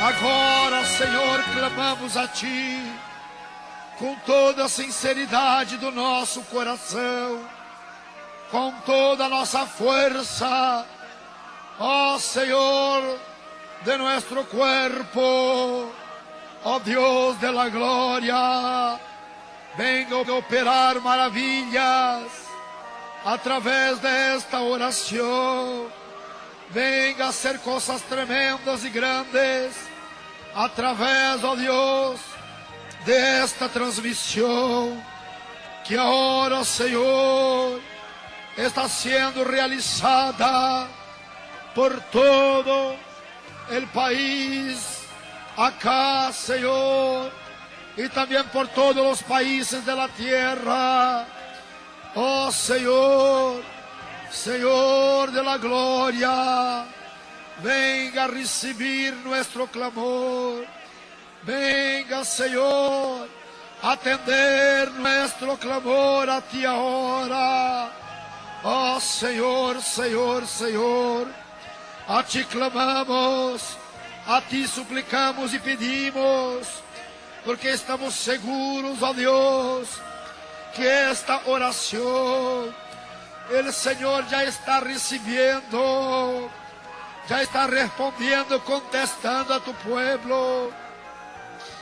Agora, Senhor, clamamos a Ti com toda a sinceridade do nosso coração, com toda a nossa força, ó Senhor, de nuestro cuerpo, ó Dios de la gloria, venga a operar maravillas a través de esta oración, venga a hacer cosas tremendas y grandes a través, ó Dios, de esta transmisión que ahora, Senhor, está siendo realizada por todo el país, acá, Senhor, y también por todos los países de la tierra. Oh Senhor, Senhor de la gloria, venga a recibir nuestro clamor. Venga, Senhor, atender nuestro clamor a Ti ahora. Oh Senhor, Senhor, Senhor, a Ti clamamos, a Ti suplicamos e pedimos, porque estamos seguros, ó Deus, que esta oração, el Senhor já está recebendo, já está respondendo, contestando a Tu pueblo.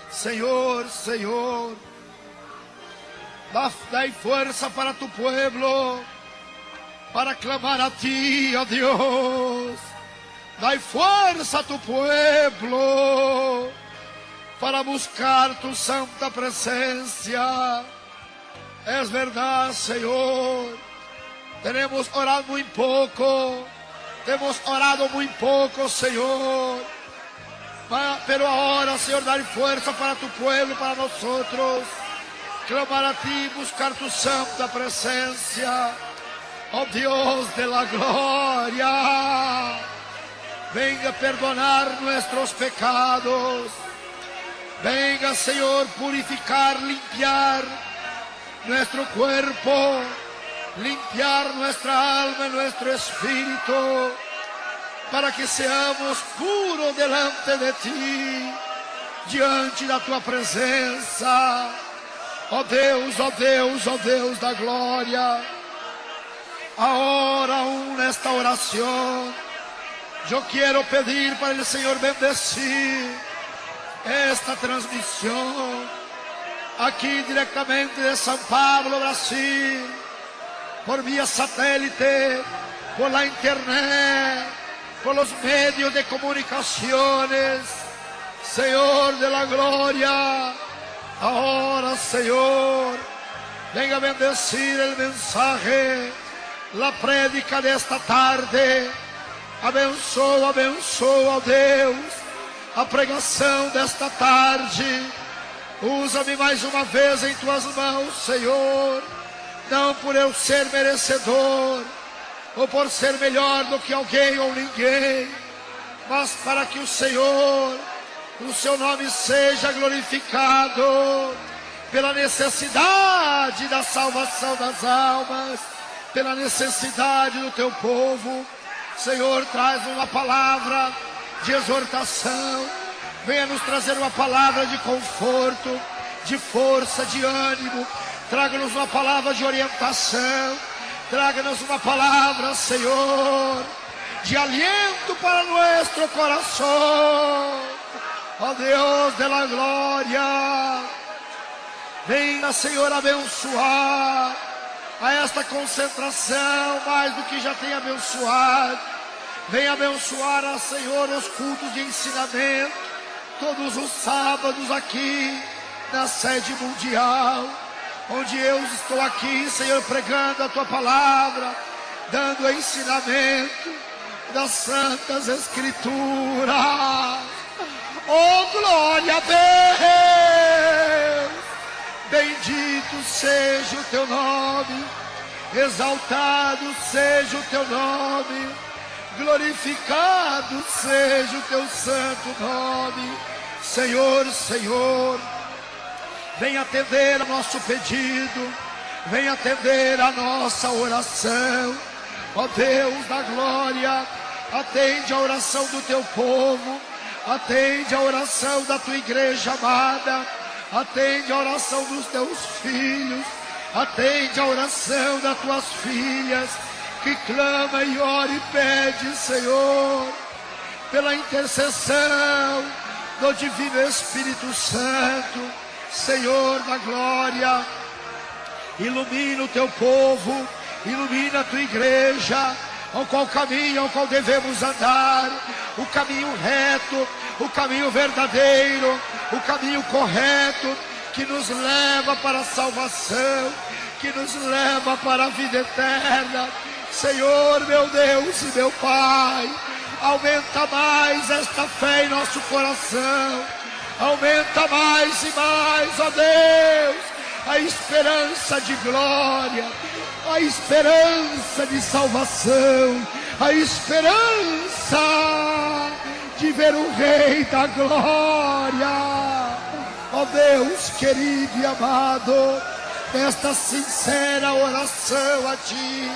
Senhor, Senhor, dai fuerza para Tu pueblo, para clamar a Ti, ó Deus. Dai fuerza a Tu pueblo, para buscar Tu santa presencia. Es verdad, Senhor, tenemos orado muy poco, hemos orado muy poco, Senhor. Pero ahora, Senhor, dar fuerza para Tu pueblo, para nosotros, clamar a Ti, buscar Tu santa presencia, oh Dios de la gloria. Venga a perdonar nuestros pecados, venga, Senhor, purificar, limpiar nuestro cuerpo, limpiar nuestra alma y nuestro espíritu, para que seamos puros delante de Ti, diante da Tua presença. Ó Deus, ó Deus, ó Deus da glória, ahora nesta oração, eu quero pedir para o Senhor bendecir esta transmissão, aqui diretamente de São Paulo, Brasil, por via satélite, por la internet, por los medios de comunicaciones. Senhor de la gloria, ahora, Senhor, venga a bendecir el mensaje, la prédica de esta tarde. Abençoa, abençoa, Deus, a pregação desta tarde. Usa-me mais uma vez em Tuas mãos, Senhor, não por eu ser merecedor, ou por ser melhor do que alguém ou ninguém, mas para que o Senhor, o Seu nome seja glorificado, pela necessidade da salvação das almas, pela necessidade do Teu povo. Senhor, traz uma palavra de exortação, venha nos trazer uma palavra de conforto, de força, de ânimo, traga-nos uma palavra de orientação, traga-nos uma palavra, Senhor, de aliento para nosso coração. Ó Deus de la glória, venha, Senhor, abençoar a esta concentração mais do que já tem abençoado. Venha abençoar, Senhor, os cultos de ensinamento, todos os sábados aqui na sede mundial, onde eu estou aqui, Senhor, pregando a Tua palavra, dando ensinamento das Santas Escrituras. Oh, glória a Deus! Bendito seja o Teu nome, exaltado seja o Teu nome, glorificado seja o Teu santo nome. Senhor, Senhor, vem atender a nosso pedido, vem atender a nossa oração. Ó Deus da glória, atende a oração do Teu povo, Atende a oração da tua igreja amada. Atende a oração dos teus filhos. Atende a oração das tuas filhas, que clama e ora e pede, Senhor, pela intercessão do Divino Espírito Santo. Senhor da glória, ilumina o teu povo, ilumina a tua igreja, ao qual caminho, ao qual devemos andar, o caminho reto, o caminho verdadeiro, o caminho correto, que nos leva para a salvação, que nos leva para a vida eterna. Senhor, meu Deus e meu Pai, aumenta mais esta fé em nosso coração, aumenta mais e mais, ó Deus, a esperança de glória, a esperança de salvação, a esperança de ver o Rei da glória. Ó Deus querido e amado, esta sincera oração a Ti,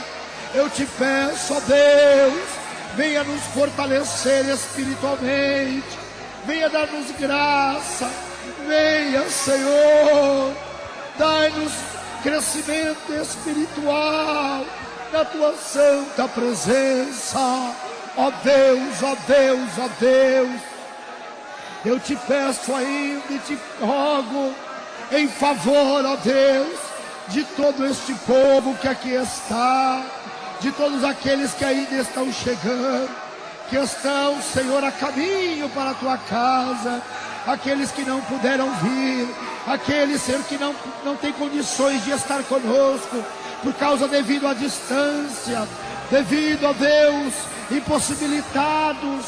eu te peço, ó Deus, venha nos fortalecer espiritualmente, venha dar-nos graça, venha, Senhor, dai-nos crescimento espiritual na Tua santa presença. Ó Deus, ó Deus, ó Deus, eu te peço ainda e te rogo em favor, ó Deus, de todo este povo que aqui está, de todos aqueles que ainda estão chegando, que estão, Senhor, a caminho para a Tua casa, aqueles que não puderam vir, aqueles, Senhor, que não têm condições de estar conosco, por causa devido à distância, devido, ó Deus, impossibilitados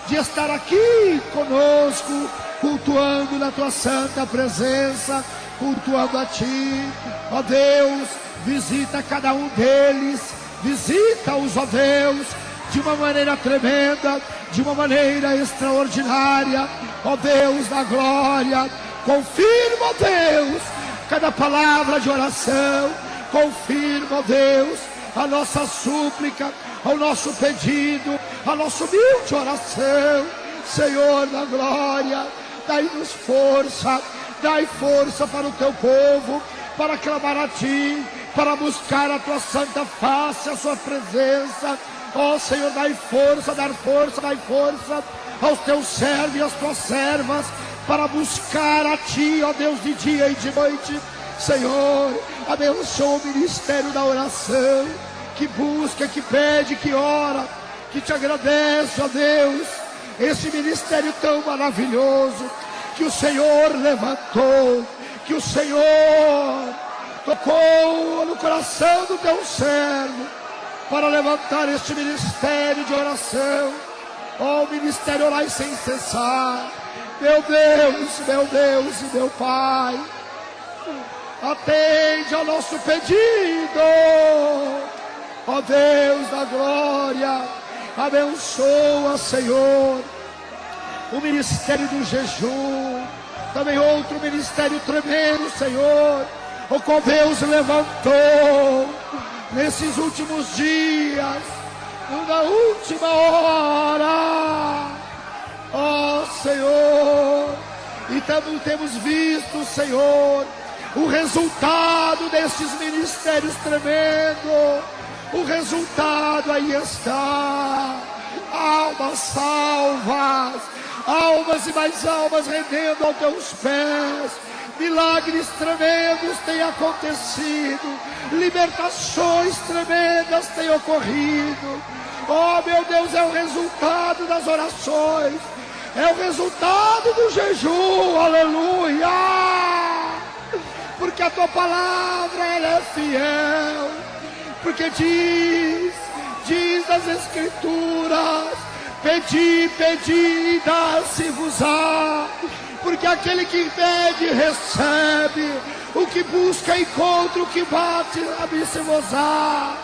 de estar aqui conosco, cultuando na Tua santa presença, cultuando a Ti. Ó Deus, visita cada um deles, visita-os, ó Deus, de uma maneira tremenda, de uma maneira extraordinária, ó Deus da glória. Confirma, ó Deus, cada palavra de oração, confirma, ó Deus, a nossa súplica, ao nosso pedido, a nossa humilde oração. Senhor da glória, dai-nos força, dai força para o Teu povo, para clamar a Ti, para buscar a Tua santa face, a Sua presença. Ó Senhor, dai força, dai força aos Teus servos e às Tuas servas, para buscar a Ti, ó Deus, de dia e de noite. Senhor, abençoa o ministério da oração, que busca, que pede, que ora, que Te agradece, ó Deus, esse ministério tão maravilhoso, que o Senhor levantou, que o Senhor tocou no coração do Teu servo, para levantar este ministério de oração. Ó, o ministério orai sem cessar. Meu Deus e meu Pai, atende ao nosso pedido. Ó Deus da glória, abençoa, Senhor, o ministério do jejum, também outro ministério tremendo, Senhor, o qual Deus levantou nesses últimos dias, na última hora. Ó Senhor, e também temos visto, Senhor, o resultado desses ministérios tremendos. O resultado aí está: almas salvas, almas e mais almas rendendo aos Teus pés. Milagres tremendos têm acontecido, libertações tremendas têm ocorrido. Oh meu Deus, é o resultado das orações, é o resultado do jejum, aleluia, porque a Tua palavra ela é fiel, porque diz as Escrituras: pedi, pedi e dá-se-vos-á, porque aquele que pede recebe, o que busca encontra, o que bate abre-se-vos-á.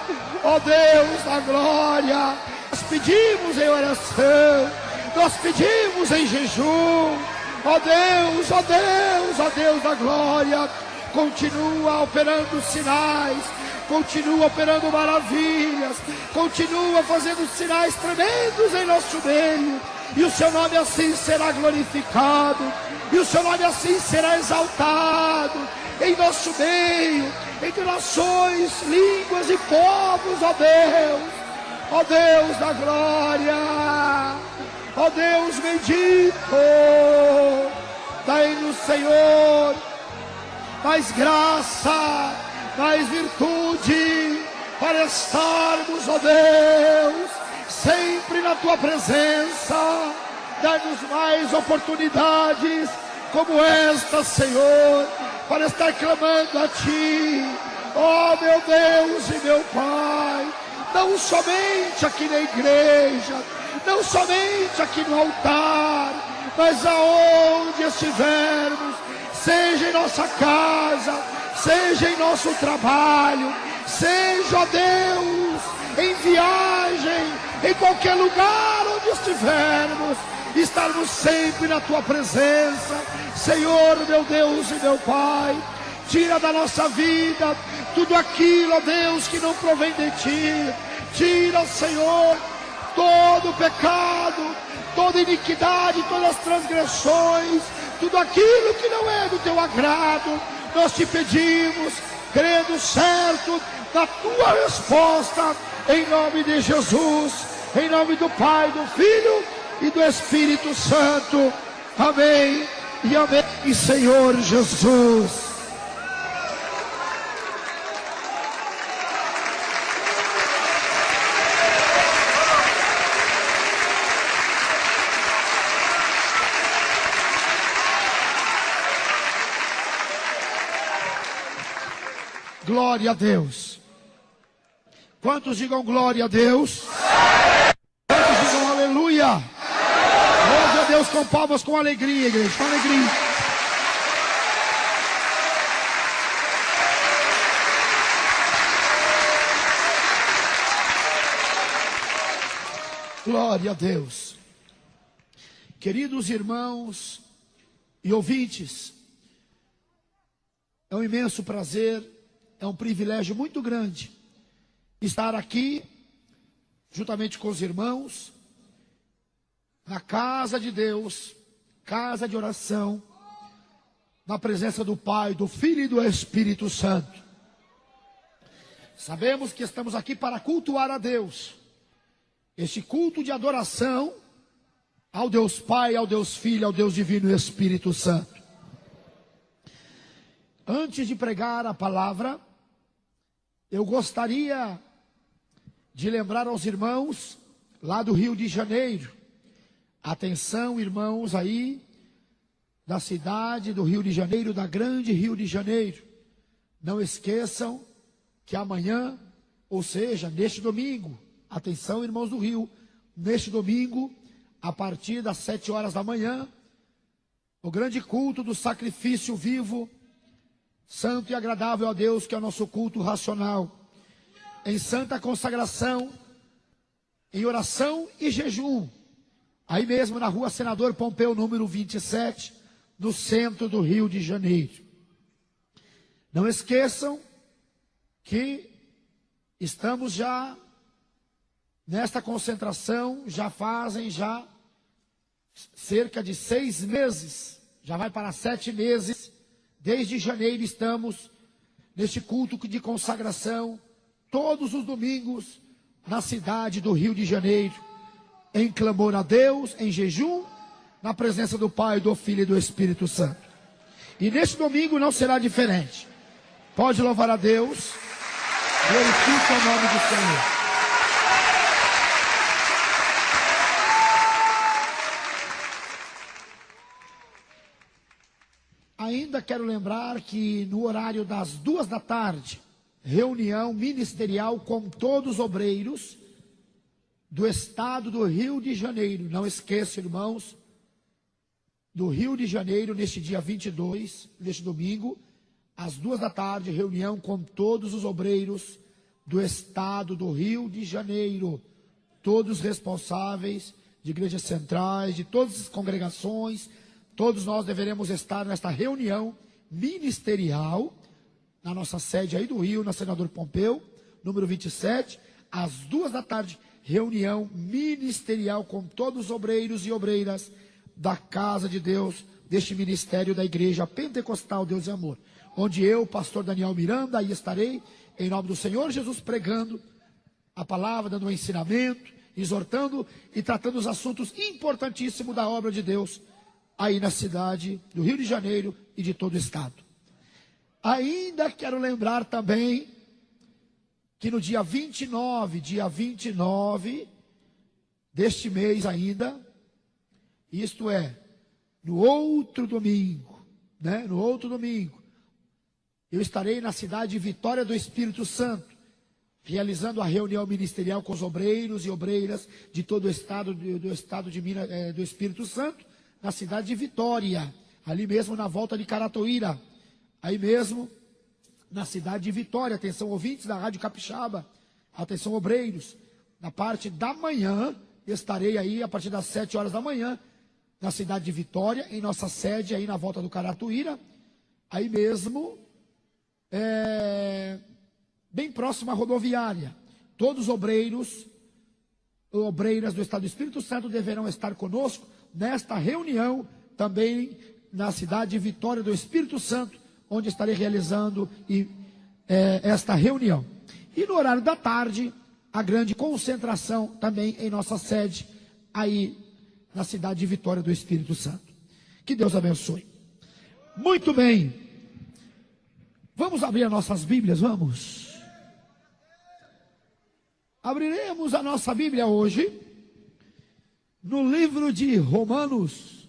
Ó Deus da glória, nós pedimos em oração, nós pedimos em jejum. Ó Deus, ó Deus, ó Deus da glória, continua operando sinais, continua operando maravilhas, continua fazendo sinais tremendos em nosso meio, e o seu nome assim será glorificado, e o seu nome assim será exaltado em nosso meio, entre nações, línguas e povos, ó Deus da glória, ó Deus bendito. Dai-nos, Senhor, mais graça, mais virtude, para estarmos, ó Deus, sempre na Tua presença. Dai-nos mais oportunidades como esta, Senhor, para estar clamando a Ti, ó meu Deus e meu Pai, não somente aqui na igreja, não somente aqui no altar, mas aonde estivermos, seja em nossa casa, seja em nosso trabalho, seja, ó Deus, em viagem, em qualquer lugar onde estivermos, estarmos sempre na Tua presença, Senhor, meu Deus e meu Pai. Tira da nossa vida tudo aquilo, ó Deus, que não provém de Ti. Tira, Senhor, todo o pecado, toda iniquidade, todas as transgressões, tudo aquilo que não é do Teu agrado. Nós Te pedimos, crendo certo na Tua resposta, em nome de Jesus, em nome do Pai, do Filho e do Espírito Santo. Amém e amém, Senhor Jesus. Glória a Deus. Quantos digam glória a Deus? Quantos digam aleluia? Glória a Deus com palmas, com alegria, igreja, com alegria. Glória a Deus. Queridos irmãos e ouvintes, é um imenso prazer, é um privilégio muito grande estar aqui, juntamente com os irmãos, na casa de Deus, casa de oração, na presença do Pai, do Filho e do Espírito Santo. Sabemos que estamos aqui para cultuar a Deus, este culto de adoração ao Deus Pai, ao Deus Filho, ao Deus Divino e Espírito Santo. Antes de pregar a palavra, eu gostaria de lembrar aos irmãos lá do Rio de Janeiro. Atenção, irmãos aí da cidade do Rio de Janeiro, da grande Rio de Janeiro. Não esqueçam que amanhã, ou seja, neste domingo, atenção, irmãos do Rio, neste domingo, a partir das 7 horas da manhã, o grande culto do sacrifício vivo, santo e agradável a Deus, que é o nosso culto racional, em santa consagração, em oração e jejum, aí mesmo na rua Senador Pompeu, número 27, no centro do Rio de Janeiro. Não esqueçam que estamos já nesta concentração, já fazem cerca de 6 meses, já vai para 7 meses, desde janeiro estamos neste culto de consagração, todos os domingos, na cidade do Rio de Janeiro, em clamor a Deus, em jejum, na presença do Pai, do Filho e do Espírito Santo. E neste domingo não será diferente. Pode louvar a Deus, glorifica o nome do Senhor. Ainda quero lembrar que no horário das 2 da tarde, reunião ministerial com todos os obreiros do estado do Rio de Janeiro. Não esqueça, irmãos, do Rio de Janeiro, neste dia 22, neste domingo, às 2 da tarde, reunião com todos os obreiros do estado do Rio de Janeiro, todos responsáveis de igrejas centrais, de todas as congregações. Todos nós deveremos estar nesta reunião ministerial, na nossa sede aí do Rio, na Senador Pompeu, número 27, às 2 da tarde, reunião ministerial com todos os obreiros e obreiras da casa de Deus, deste ministério da Igreja Pentecostal Deus e Amor, onde eu, pastor Daniel Miranda, aí estarei, em nome do Senhor Jesus, pregando a palavra, dando um ensinamento, exortando e tratando os assuntos importantíssimos da obra de Deus, aí na cidade do Rio de Janeiro e de todo o estado. Ainda quero lembrar também que no dia 29 deste mês ainda, isto é, no outro domingo, eu estarei na cidade de Vitória do Espírito Santo, realizando a reunião ministerial com os obreiros e obreiras de todo o estado, do estado de Minas, do Espírito Santo, na cidade de Vitória, ali mesmo na volta de Caratoíra, aí mesmo na cidade de Vitória. Atenção, ouvintes da Rádio Capixaba, atenção, obreiros, na parte da manhã, estarei aí a partir das 7 horas da manhã, na cidade de Vitória, em nossa sede aí na volta do Caratuíra, aí mesmo, bem próximo à rodoviária. Todos os obreiros, obreiras do Estado do Espírito Santo deverão estar conosco nesta reunião, também na cidade de Vitória do Espírito Santo, onde estarei realizando esta reunião. E no horário da tarde, a grande concentração também em nossa sede, aí na cidade de Vitória do Espírito Santo. Que Deus abençoe. Muito bem. Vamos abrir as nossas Bíblias, vamos. Abriremos a nossa Bíblia hoje no livro de Romanos.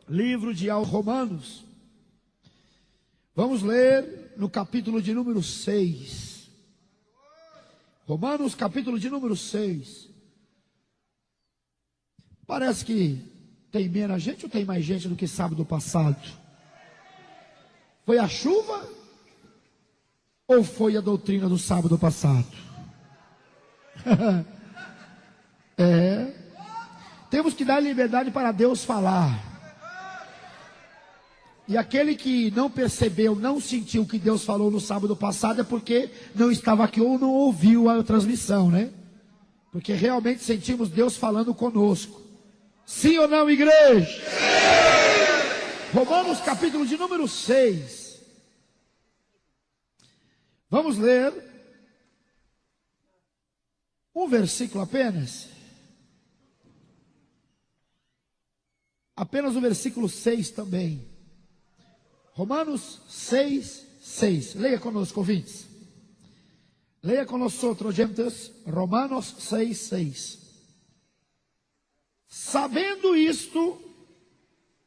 Livro de Romanos. Vamos ler no capítulo de número 6. Romanos, capítulo de número 6. Parece que tem menos gente ou tem mais gente do que sábado passado? Foi a chuva ou foi a doutrina do sábado passado? Temos que dar liberdade para Deus falar. E aquele que não percebeu, não sentiu o que Deus falou no sábado passado, é porque não estava aqui ou não ouviu a transmissão, né? Porque realmente sentimos Deus falando conosco. Sim ou não, igreja? Sim! Romanos capítulo de número 6. Vamos ler um versículo apenas. Apenas o versículo 6 também. Romanos 6, 6. Leia conosco, ouvintes. Leia conosco, gente. Romanos 6, 6. Sabendo isto,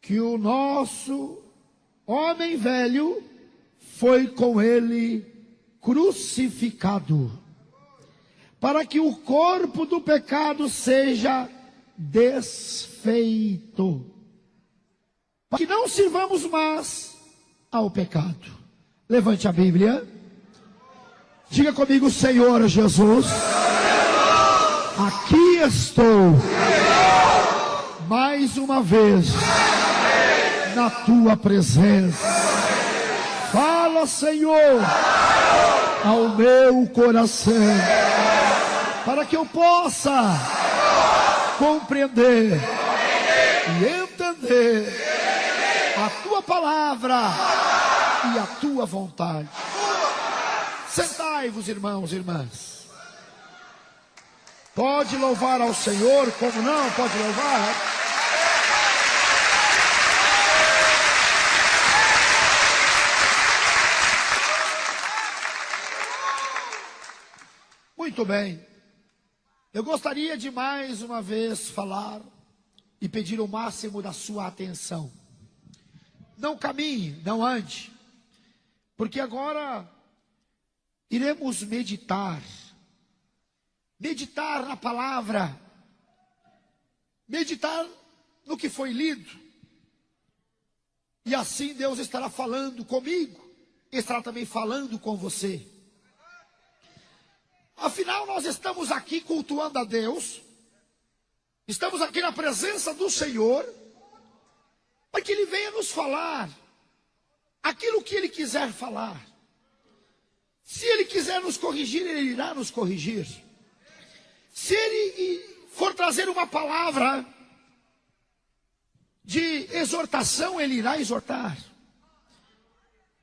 que o nosso homem velho foi com ele crucificado, para que o corpo do pecado seja desfeito, para que não sirvamos mais ao pecado. Levante a Bíblia. Diga comigo: Senhor Jesus, aqui estou mais uma vez na tua presença. Fala, Senhor, ao meu coração, para que eu possa compreender e entender a tua palavra e a tua vontade. Sentai-vos, irmãos e irmãs. Pode louvar ao Senhor, como não pode louvar? Muito bem. Eu gostaria de mais uma vez falar e pedir o máximo da sua atenção. Não caminhe, não ande, porque agora iremos meditar na palavra, meditar no que foi lido, e assim Deus estará falando comigo, estará também falando com você. Afinal, nós estamos aqui cultuando a Deus, estamos aqui na presença do Senhor, para que Ele venha nos falar, aquilo que Ele quiser falar. Se Ele quiser nos corrigir, Ele irá nos corrigir. Se Ele for trazer uma palavra de exortação, Ele irá exortar.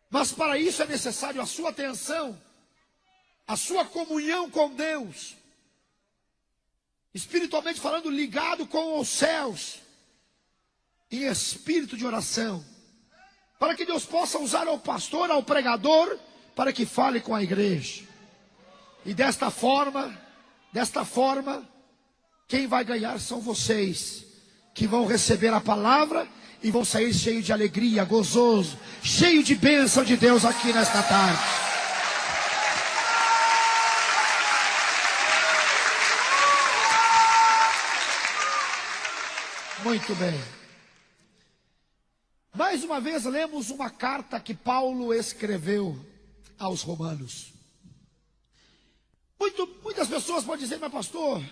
Mas para isso é necessário a sua atenção, a sua comunhão com Deus, espiritualmente falando, ligado com os céus, em espírito de oração, para que Deus possa usar ao pastor, ao pregador, para que fale com a igreja. E desta forma, quem vai ganhar são vocês, que vão receber a palavra e vão sair cheio de alegria, gozoso, cheio de bênção de Deus aqui nesta tarde. Muito bem. Mais uma vez lemos uma carta que Paulo escreveu aos romanos. Muitas pessoas podem dizer, mas pastor,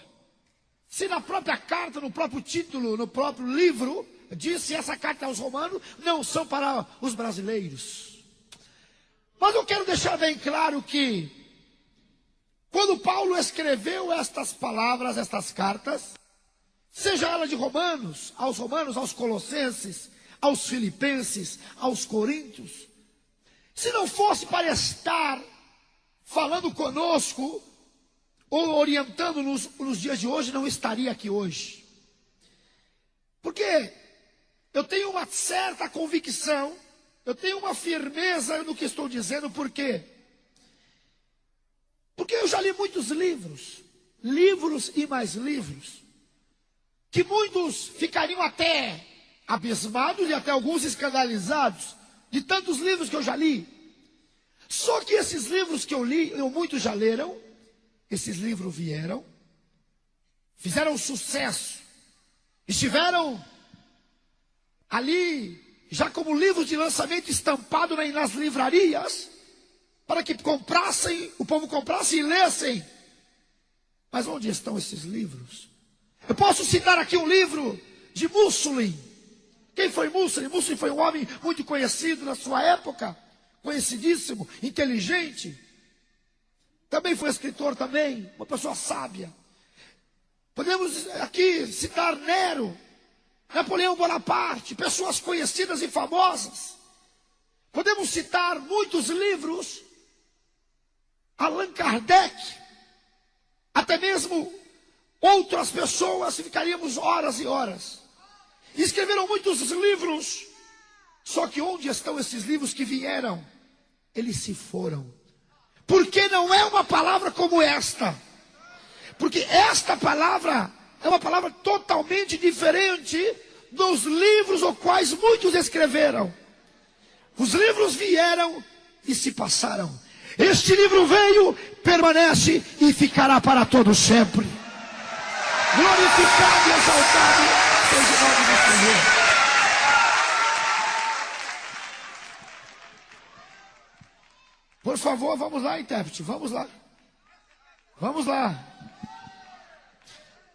se na própria carta, no próprio título, no próprio livro, disse essa carta aos romanos, não são para os brasileiros. Mas eu quero deixar bem claro que, quando Paulo escreveu estas palavras, estas cartas, seja ela de Romanos, aos Colossenses, aos Filipenses, aos Coríntios, se não fosse para estar falando conosco, ou orientando-nos nos dias de hoje, não estaria aqui hoje. Porque eu tenho uma certa convicção, eu tenho uma firmeza no que estou dizendo, por quê? Porque eu já li muitos livros e mais livros, que muitos ficariam até abismados e até alguns escandalizados, de tantos livros que eu já li. Só que esses livros que eu li, muitos já leram, esses livros vieram, fizeram sucesso, estiveram ali, já como livros de lançamento estampado nas livrarias, para que o povo comprasse e lessem. Mas onde estão esses livros? Eu posso citar aqui um livro de Mussolini. Quem foi Mussolini? Mussolini foi um homem muito conhecido na sua época, conhecidíssimo, inteligente. Também foi escritor também, uma pessoa sábia. Podemos aqui citar Nero, Napoleão Bonaparte, pessoas conhecidas e famosas. Podemos citar muitos livros, Allan Kardec, até mesmo outras pessoas, ficaríamos horas e horas. Escreveram muitos livros, só que onde estão esses livros que vieram? Eles se foram. Porque não é uma palavra como esta. Porque esta palavra é uma palavra totalmente diferente dos livros os quais muitos escreveram. Os livros vieram e se passaram. Este livro veio, permanece e ficará para todo sempre. Glorificado e exaltado seja o nome do Senhor. Por favor, vamos lá, intérprete, vamos lá. Vamos lá.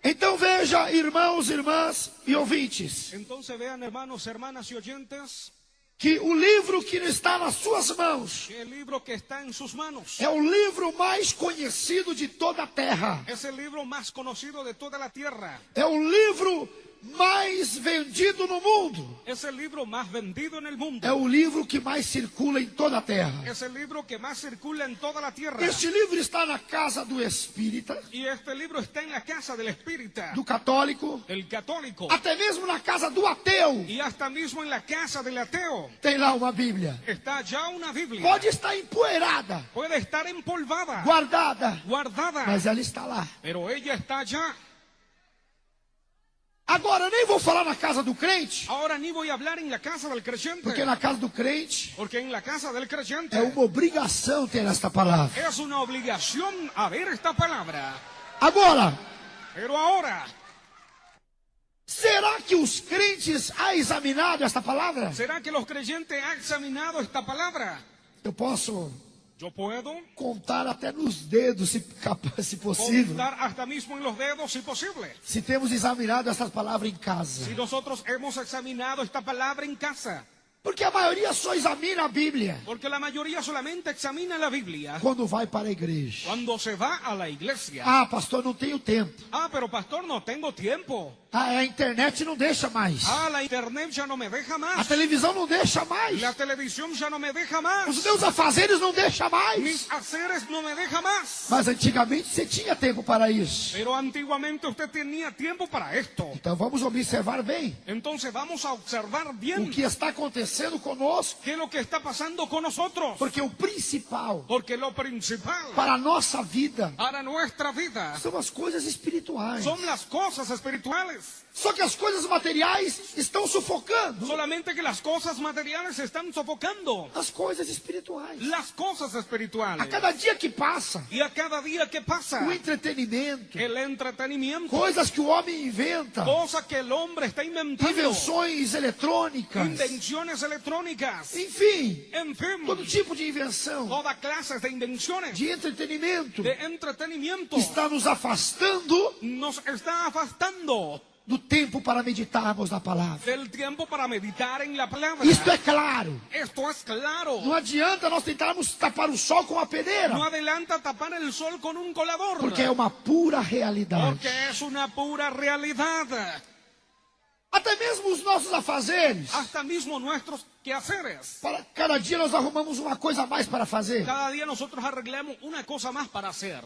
Então veja, irmãos, irmãs e ouvintes. Então vean, hermanos, hermanas e oyentes, que o livro que está nas suas mãos que el libro que está en sus manos é o livro mais conhecido de toda a terra. es el libro más conocido de toda la tierra. É o livro mais vendido no mundo. Es el libro más vendido en el mundo. É o livro que mais circula em toda a terra. Es el libro que más circula en toda la tierra. Este livro está na casa do espírita, Y este libro está en la casa del espírita, do católico, del católico, até mesmo na casa do ateu. y hasta mismo en la casa del ateo. Tem lá uma Bíblia. Está ya una Biblia. Pode estar empoeirada, Puede estar empolvada, guardada, guardada, mas ela está lá. pero ella está ya. Agora, eu nem vou falar na casa do crente, Ahora ni voy a hablar en la casa del creyente, porque na casa do crente porque en la casa del creyente é uma obrigação ter esta palavra. es una obligación haber esta palabra. Agora, Pero ahora, será que os crentes há examinado esta palavra? ¿será que los creyentes han examinado esta palabra? Eu posso Yo puedo contar até nos dedos, se possível, contar hasta mismo en los dedos si posible. se temos examinado estas palavras em casa. Si nosotros hemos examinado esta palabra en casa, Porque a maioria só examina a Bíblia Porque la mayoría solamente examina la Biblia quando vai para a igreja. cuando se va a la iglesia. Ah, pastor, não tenho tempo. Ah, pero pastor, no tengo tiempo. Ah, a internet não deixa mais. Ah, la internet ya no me deja A más. televisão não deixa mais. La televisión ya no me deja Os más. meus afazeres não deixam mais. Mis haceres no me deja más. Mas antigamente você tinha tempo para isso. Pero antiguamente usted tenía tiempo para esto. Então vamos observar bem Entonces vamos a observar o bien que está acontecendo conosco. qué es lo que está pasando con nosotros. Porque o principal Porque lo principal para a nossa vida para nuestra vida são as coisas espirituais. son las cosas espirituales. Só que as coisas materiais estão sufocando Solamente que las cosas materiales se están sofocando. as coisas espirituais. Las cosas A espirituales. cada dia que passa, Y a cada día que pasa, o entretenimento, el entretenimiento, coisas que o homem inventa, cosas que el hombre está inventando, invenções eletrônicas, invenciones electrónicas, enfim, en fin, todo tipo de invenção, todas clases de invenciones, de entretenimento, de entretenimiento, está nos afastando nos está afastando do tempo para meditarmos na palavra. del tiempo para meditar en la palabra. Isto é claro. Esto es claro. Não adianta nós tentarmos tapar o sol com a peneira, No adelanta tapar el sol con un colador. porque é uma pura realidade. Porque es una pura realidad. Até mesmo os nossos afazeres, Hasta mismo nuestros quehaceres. para cada dia nós arrumamos uma coisa a mais para fazer. Cada día nosotros arreglamos una cosa más para hacer.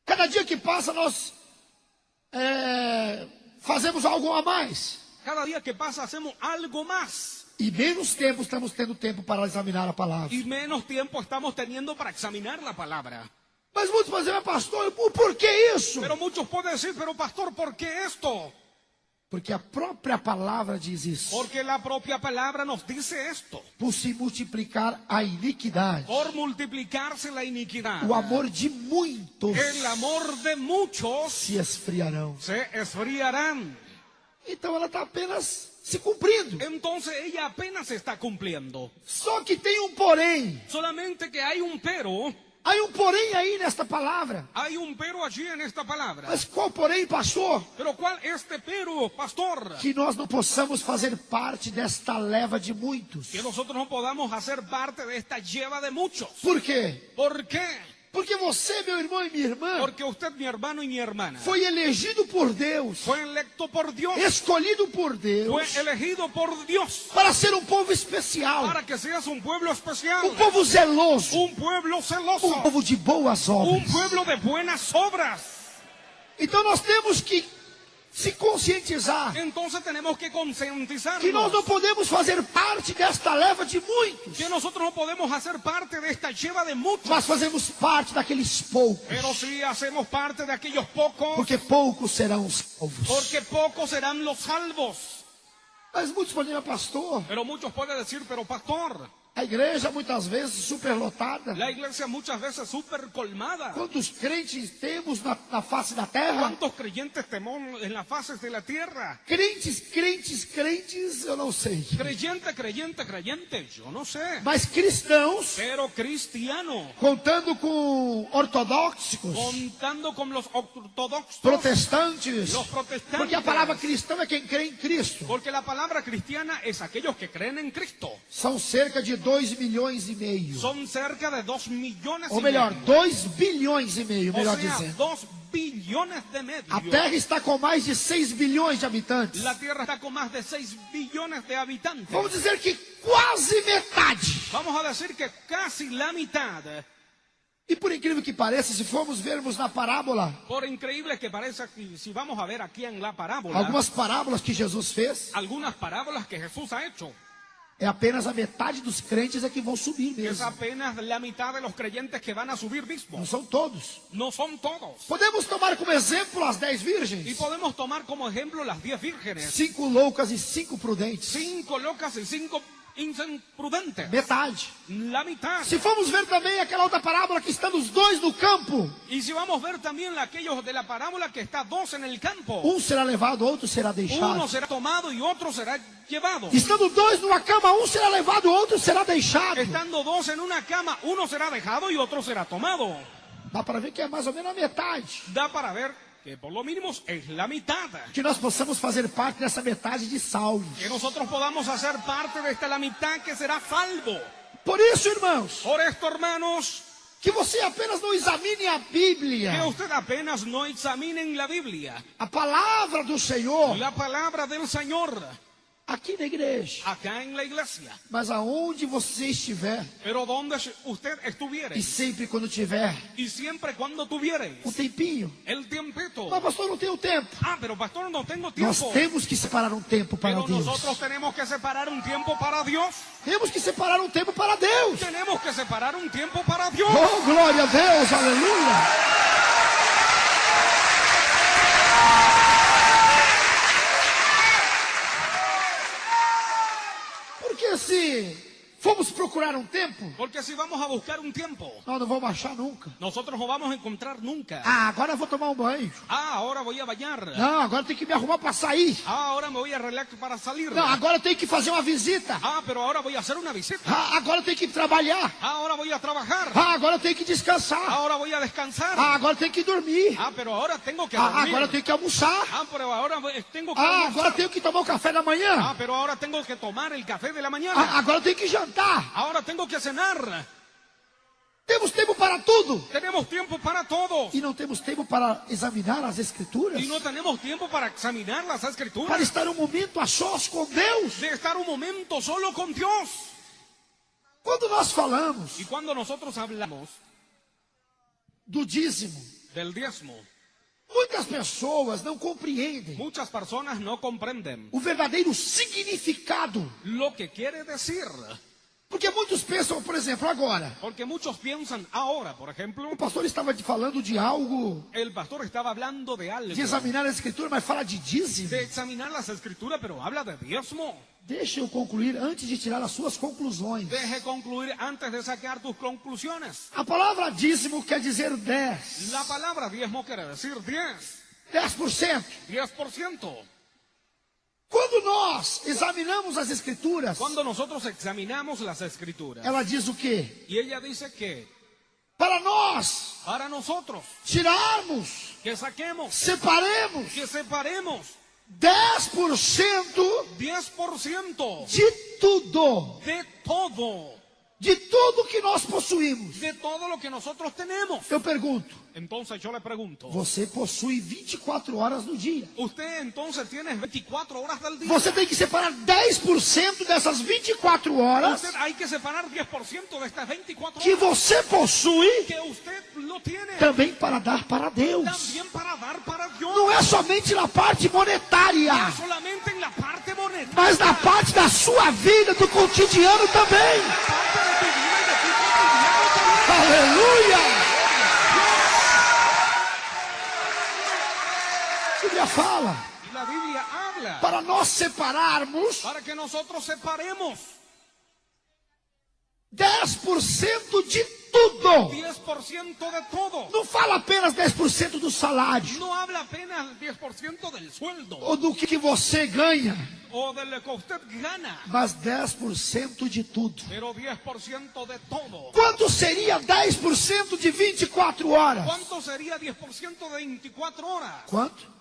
Cada dia que passa nós fazemos algo a mais. Cada día que pasa hacemos algo más. E menos tempo estamos tendo tempo para examinar a palavra. Y menos tiempo estamos teniendo para examinar la palabra. Mas muitos podem dizer, pastor, por que isso? Pero muchos pueden decir, pero pastor, ¿por qué esto? Porque a própria palavra diz isso. Porque la propia palabra nos dice esto. Por se multiplicar a iniquidade, Por multiplicarse la iniquidad, o amor de muitos el amor de muchos se esfriarão. se esfriarán. Então ela está apenas se cumprindo. Entonces ella apenas está cumpliendo. Só que tem um porém. Solamente que hay un pero. Há um porém aí nesta palavra. Hay un pero allí en esta palabra. Mas qual porém, pastor? Pero ¿cuál este pero, pastor? Que nós não possamos fazer parte desta leva de muitos. Que nosotros no podamos hacer parte de esta lleva de muchos. Por quê? ¿Por qué? Porque você, meu irmão e minha irmã, Porque usted, mi hermano y mi hermana, foi elegido por Deus, fue electo por Dios, escolhido por Deus, fue elegido por Dios, para ser um povo especial, para que seas un pueblo especial, um povo zeloso, un pueblo celoso, um povo de boas un obras. pueblo de buenas obras. Então nós temos que se conscientizar Entonces tenemos que concientizarnos que nós não podemos fazer parte desta leva de muitos, que nosotros no podemos hacer parte de esta lleva de muchos, mas fazemos parte daqueles poucos, pero sí hacemos parte de aquellos pocos, porque poucos serão os salvos. porque pocos serán los salvos. Mas muitos podem dizer, pastor, Pero muchos pueden decir, pero pastor, a igreja muitas vezes superlotada. la iglesia muchas veces súper colmada. Quantos crentes temos na face da terra? ¿Cuántos creyentes tenemos en las fases de la tierra? Crentes, eu não sei. Creyente, yo no sé. Mas cristãos, Pero cristiano, contando com ortodoxos, contando con los ortodoxos, protestantes, los protestantes. porque a palavra cristão é quem crê em Cristo. Porque la palabra cristiana es aquellos que creen en Cristo. São cerca de 2,5 milhões. Son cerca de 2 millones Ou y melhor, medio. 2,5 bilhões, melhor O sea, dizendo. 2 billones de medio. A Terra está com mais de 6 bilhões de habitantes. La tierra está con más de 6 billones de habitantes. Vamos dizer que quase metade. Vamos a decir que casi la mitad. E por incrível que pareça, se formos vermos na parábola, Por increíble que parezca, si vamos a ver aquí en la parábola, algumas parábolas que Jesus fez, algunas parábolas que Jesús ha hecho, é apenas a metade dos crentes é que vão subir es mesmo. apenas la mitad de los creyentes que van a subir Não mismos. são todos. No son todos. Podemos tomar como exemplo as 10 Y virgens, podemos tomar como ejemplo las 10 vírgenes, 5 loucas e 5 prudentes. 5 locas y 5 imprudentes. Metade. La mitad. Se formos ver também aquela outra parábola que estão os dois no campo, Y si vamos a ver también aquellos de la parábola que está 2 en el campo, será levado, outro será deixado. uno será tomado y otro será llevado. Estando 2 numa cama, será levado, outro será deixado. Estando 2 en una cama, uno será dejado y otro será tomado. Dá para ver que é mais ou menos a metade. Da para ver que por lo mínimo es la mitad. Que nós possamos fazer parte dessa metade de salvos. Que nosotros podamos hacer parte de esta la mitad que será salvo. Por isso, irmãos, Por esto, hermanos, que você apenas não examine a Bíblia, que usted apenas no examinen la Biblia, a palavra do Senhor, la palabra del Señor, aqui na igreja, acá en la iglesia. mas aonde você estiver, Pero donde usted estuviere, e sempre quando tiver y siempre cuando tuviere um tempinho. el tiempito. Mas pastor, não tenho tempo. Pero pastor, no tengo Nós tiempo. temos que separar um tempo para Pero Deus. nosotros tenemos que separar un tiempo para Dios. Temos que separar um tempo para Deus. Tenemos que separar un tiempo para Dios. Oh, glória a Deus, aleluia. Porque se formos procurar um tempo, Porque si vamos a buscar un tiempo, nós não vamos achar nunca. nosotros no vamos a encontrar nunca. Agora eu vou tomar um banho. Ahora voy a bañar. Não, agora eu tenho que me arrumar para sair. Ahora me voy a relax para salir. Não, agora eu tenho que fazer uma visita. Pero ahora voy a hacer una visita. Agora eu tenho que trabalhar. Ahora voy a trabajar. Agora eu tenho que descansar. Ahora voy a descansar. Agora eu tenho que dormir. Pero ahora tengo que dormir. Agora eu tenho que almoçar. Pero ahora tengo que Agora almorzar. eu tenho que tomar o café da manhã. Pero ahora tengo que tomar el café de la mañana. Agora eu tenho que jantar. Ahora tengo que cenar. Temos tempo para tudo. Tenemos tiempo para todo. E não temos tempo para examinar as Escrituras. Y no tenemos tiempo para examinar las Para escrituras. estar um momento a sós com Deus. De estar un momento solo con Dios. Quando nós falamos Y cuando nosotros hablamos do dízimo, del diezmo, muitas pessoas não compreendem muchas personas no comprenden o verdadeiro significado. lo que quiere decir. Porque muitos pensam, por exemplo, agora. Porque muchos piensan ahora, por ejemplo, O pastor estava falando de algo, el pastor estaba hablando de algo, de examinar a Escritura, mas fala de dízimo. de examinar las escrituras, pero habla de diezmo. Deixa eu concluir antes de tirar as suas conclusões. Deje concluir antes de sacar tus conclusiones. A palavra dízimo quer dizer 10. La palabra diezmo quiere decir 10. 10%. 10%. Quando nós examinamos as Escrituras, Cuando nosotros examinamos las escrituras, ela diz o quê? y ella dice que Para nós para nosotros, tirarmos, que saquemos, separemos que separemos 10% 10% de tudo, de de tudo que nós possuímos. de todo lo que nosotros tenemos. Eu pergunto, Entonces yo le pregunto, você possui 24 horas no dia. usted entonces tiene 24 horas del día. Você tem que separar 10% dessas 24 horas Usted hay que separar 10% de estas 24 que horas você possui que usted lo tiene também para dar para Deus. también para dar para Dios. Não é somente na parte monetária, No solamente en la parte monetaria, mas na parte da sua vida, do cotidiano também. parte de tu vida y de tu cotidiano también. Aleluia! A Bíblia fala Y la Biblia habla para nós separarmos para que nosotros separemos 10% de tudo. 10% de todo. Não fala apenas 10% do salário No habla apenas 10% del sueldo ou do que você ganha, o de lo que usted gana, mas 10% de tudo. pero 10% de todo. Quanto seria 10% de 24 horas? ¿Cuánto sería 10% de 24 horas? Quanto?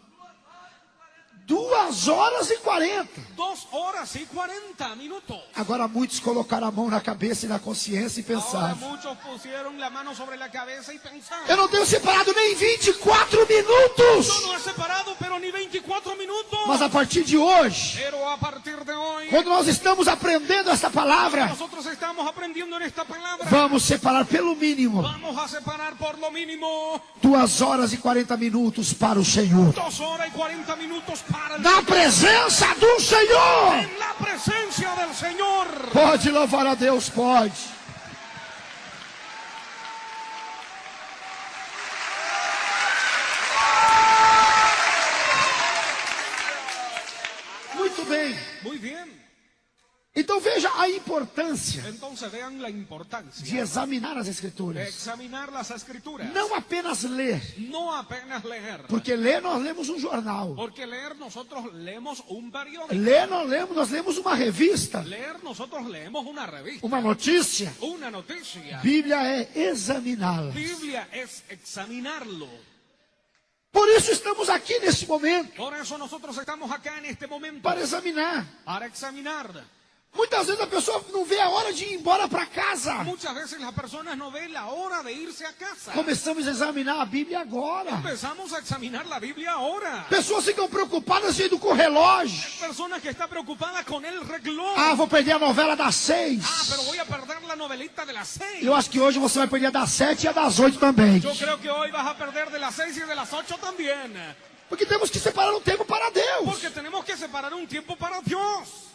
2 horas e 40. 2 horas y 40 minutos. Agora muitos colocaram a mão na cabeça e na consciência e Ahora pensaram: muchos pusieron la mano sobre la cabeza y pensaron: eu não tenho separado nem 24 minutos. yo no he separado, pero ni 24 minutos. Mas a partir de hoje, Pero a partir de hoy, quando nós estamos aprendendo esta palavra, nosotros estamos aprendiendo en esta palabra. vamos separar pelo mínimo Vamos a separar por lo mínimo 2 horas e 40 minutos para o Senhor. 2 horas y 40 minutos para el Na presença do Senhor. en la presencia del Señor. Pode louvar a Deus, pode. Muito bem. Muy bien. Então veja a importância Entonces vean la importancia de examinar as de Escrituras. examinar las escrituras. Não apenas ler, No apenas leer. porque ler nós lemos um jornal. Porque leer nosotros leemos un periódico. Ler nós lemos uma revista, Leer nosotros leemos una revista. uma notícia. Una noticia. Bíblia é examiná-la. Biblia es examinarlo. Por isso estamos aqui nesse momento, Por eso nosotros estamos acá en este momento para examinar. para examinar. Muitas vezes a pessoa não vê a hora de ir embora para casa. Muchas veces las personas no ven la hora de irse a casa. Começamos a examinar a Bíblia agora. Empezamos a examinar la Biblia ahora. Pessoas ficam preocupadas indo com o relógio. Personas que están preocupadas con el reloj. Ah, vou perder a novela das 6. Pero voy a perder la novelita de las 6. Eu acho que hoje você vai perder a das 7 e a das 8 também. Yo creo que hoy vas a perder de las 6 y de las 8 también. Porque temos que separar um tempo para Deus. Porque tenemos que separar un tiempo para Dios.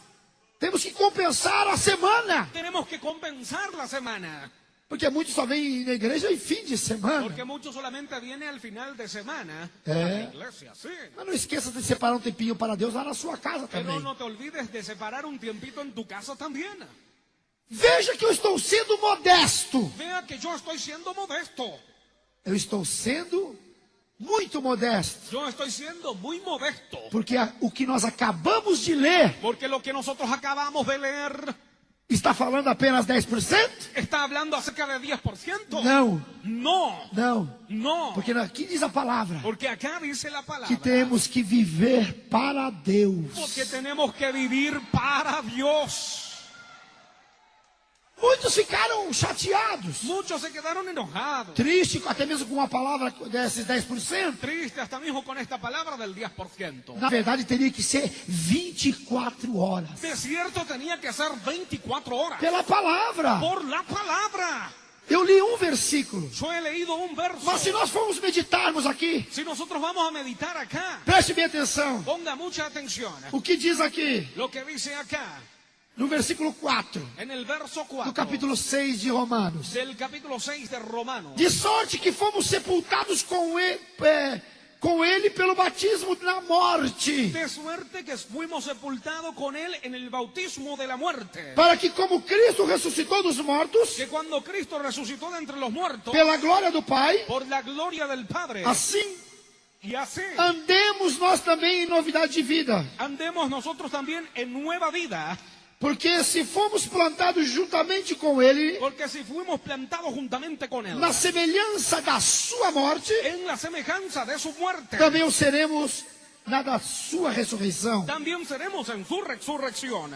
Temos que compensar a semana. Tenemos que compensar la semana. Porque muitos só vêm na igreja em fim de semana. Porque muchos solamente vienen al final de semana a É. la iglesia, sí. Mas não esqueça de separar um tempinho para Deus lá na sua casa Pero também. no te olvides de separar un tiempito en tu casa también. Veja que eu estou sendo modesto. Vea que yo estoy siendo modesto. Eu estou sendo muito modesto. Yo estoy siendo muy modesto. Porque o que nós acabamos de ler Porque lo que nosotros acabamos de leer está falando apenas 10%? está hablando acerca de 10%. Não, No, não. no. Porque aqui diz a palavra Porque acá dice la que palabra temos que viver para Deus. porque tenemos que vivir para Dios. Muitos ficaram chateados, Muchos se quedaron enojados, tristes, até mesmo com a palavra desses 10%. tristes hasta mismo con esta palabra del 10%. Na verdade, teria que ser 24 horas. De cierto tenía que ser 24 horas. Pela palavra. Por la palabra. Eu li um versículo. Yo he leído un verso. Mas se nós formos meditarmos aqui, Si nosotros vamos a meditar acá, preste bem atenção. ponga mucha atención. O que diz aqui, Lo que dice acá, no versículo 4, en el verso do 4 capítulo 6 de Romanos. del capítulo 6 de Romanos. De sorte que fomos sepultados com ele pelo batismo na morte. De suerte que fuimos sepultados con él en el bautismo de la muerte. Para que como Cristo ressuscitou dos mortos, Que cuando Cristo resucitó de entre los muertos, pela glória do Pai, por la gloria del Padre, assim y así andemos nós também em novidade de vida. andemos nosotros también en nueva vida. Porque se fomos plantados juntamente com ele, Porque si fuimos plantados juntamente con él, na semelhança da sua morte, en la semejanza de su muerte, também o seremos na da sua ressurreição. también seremos en su resurrección.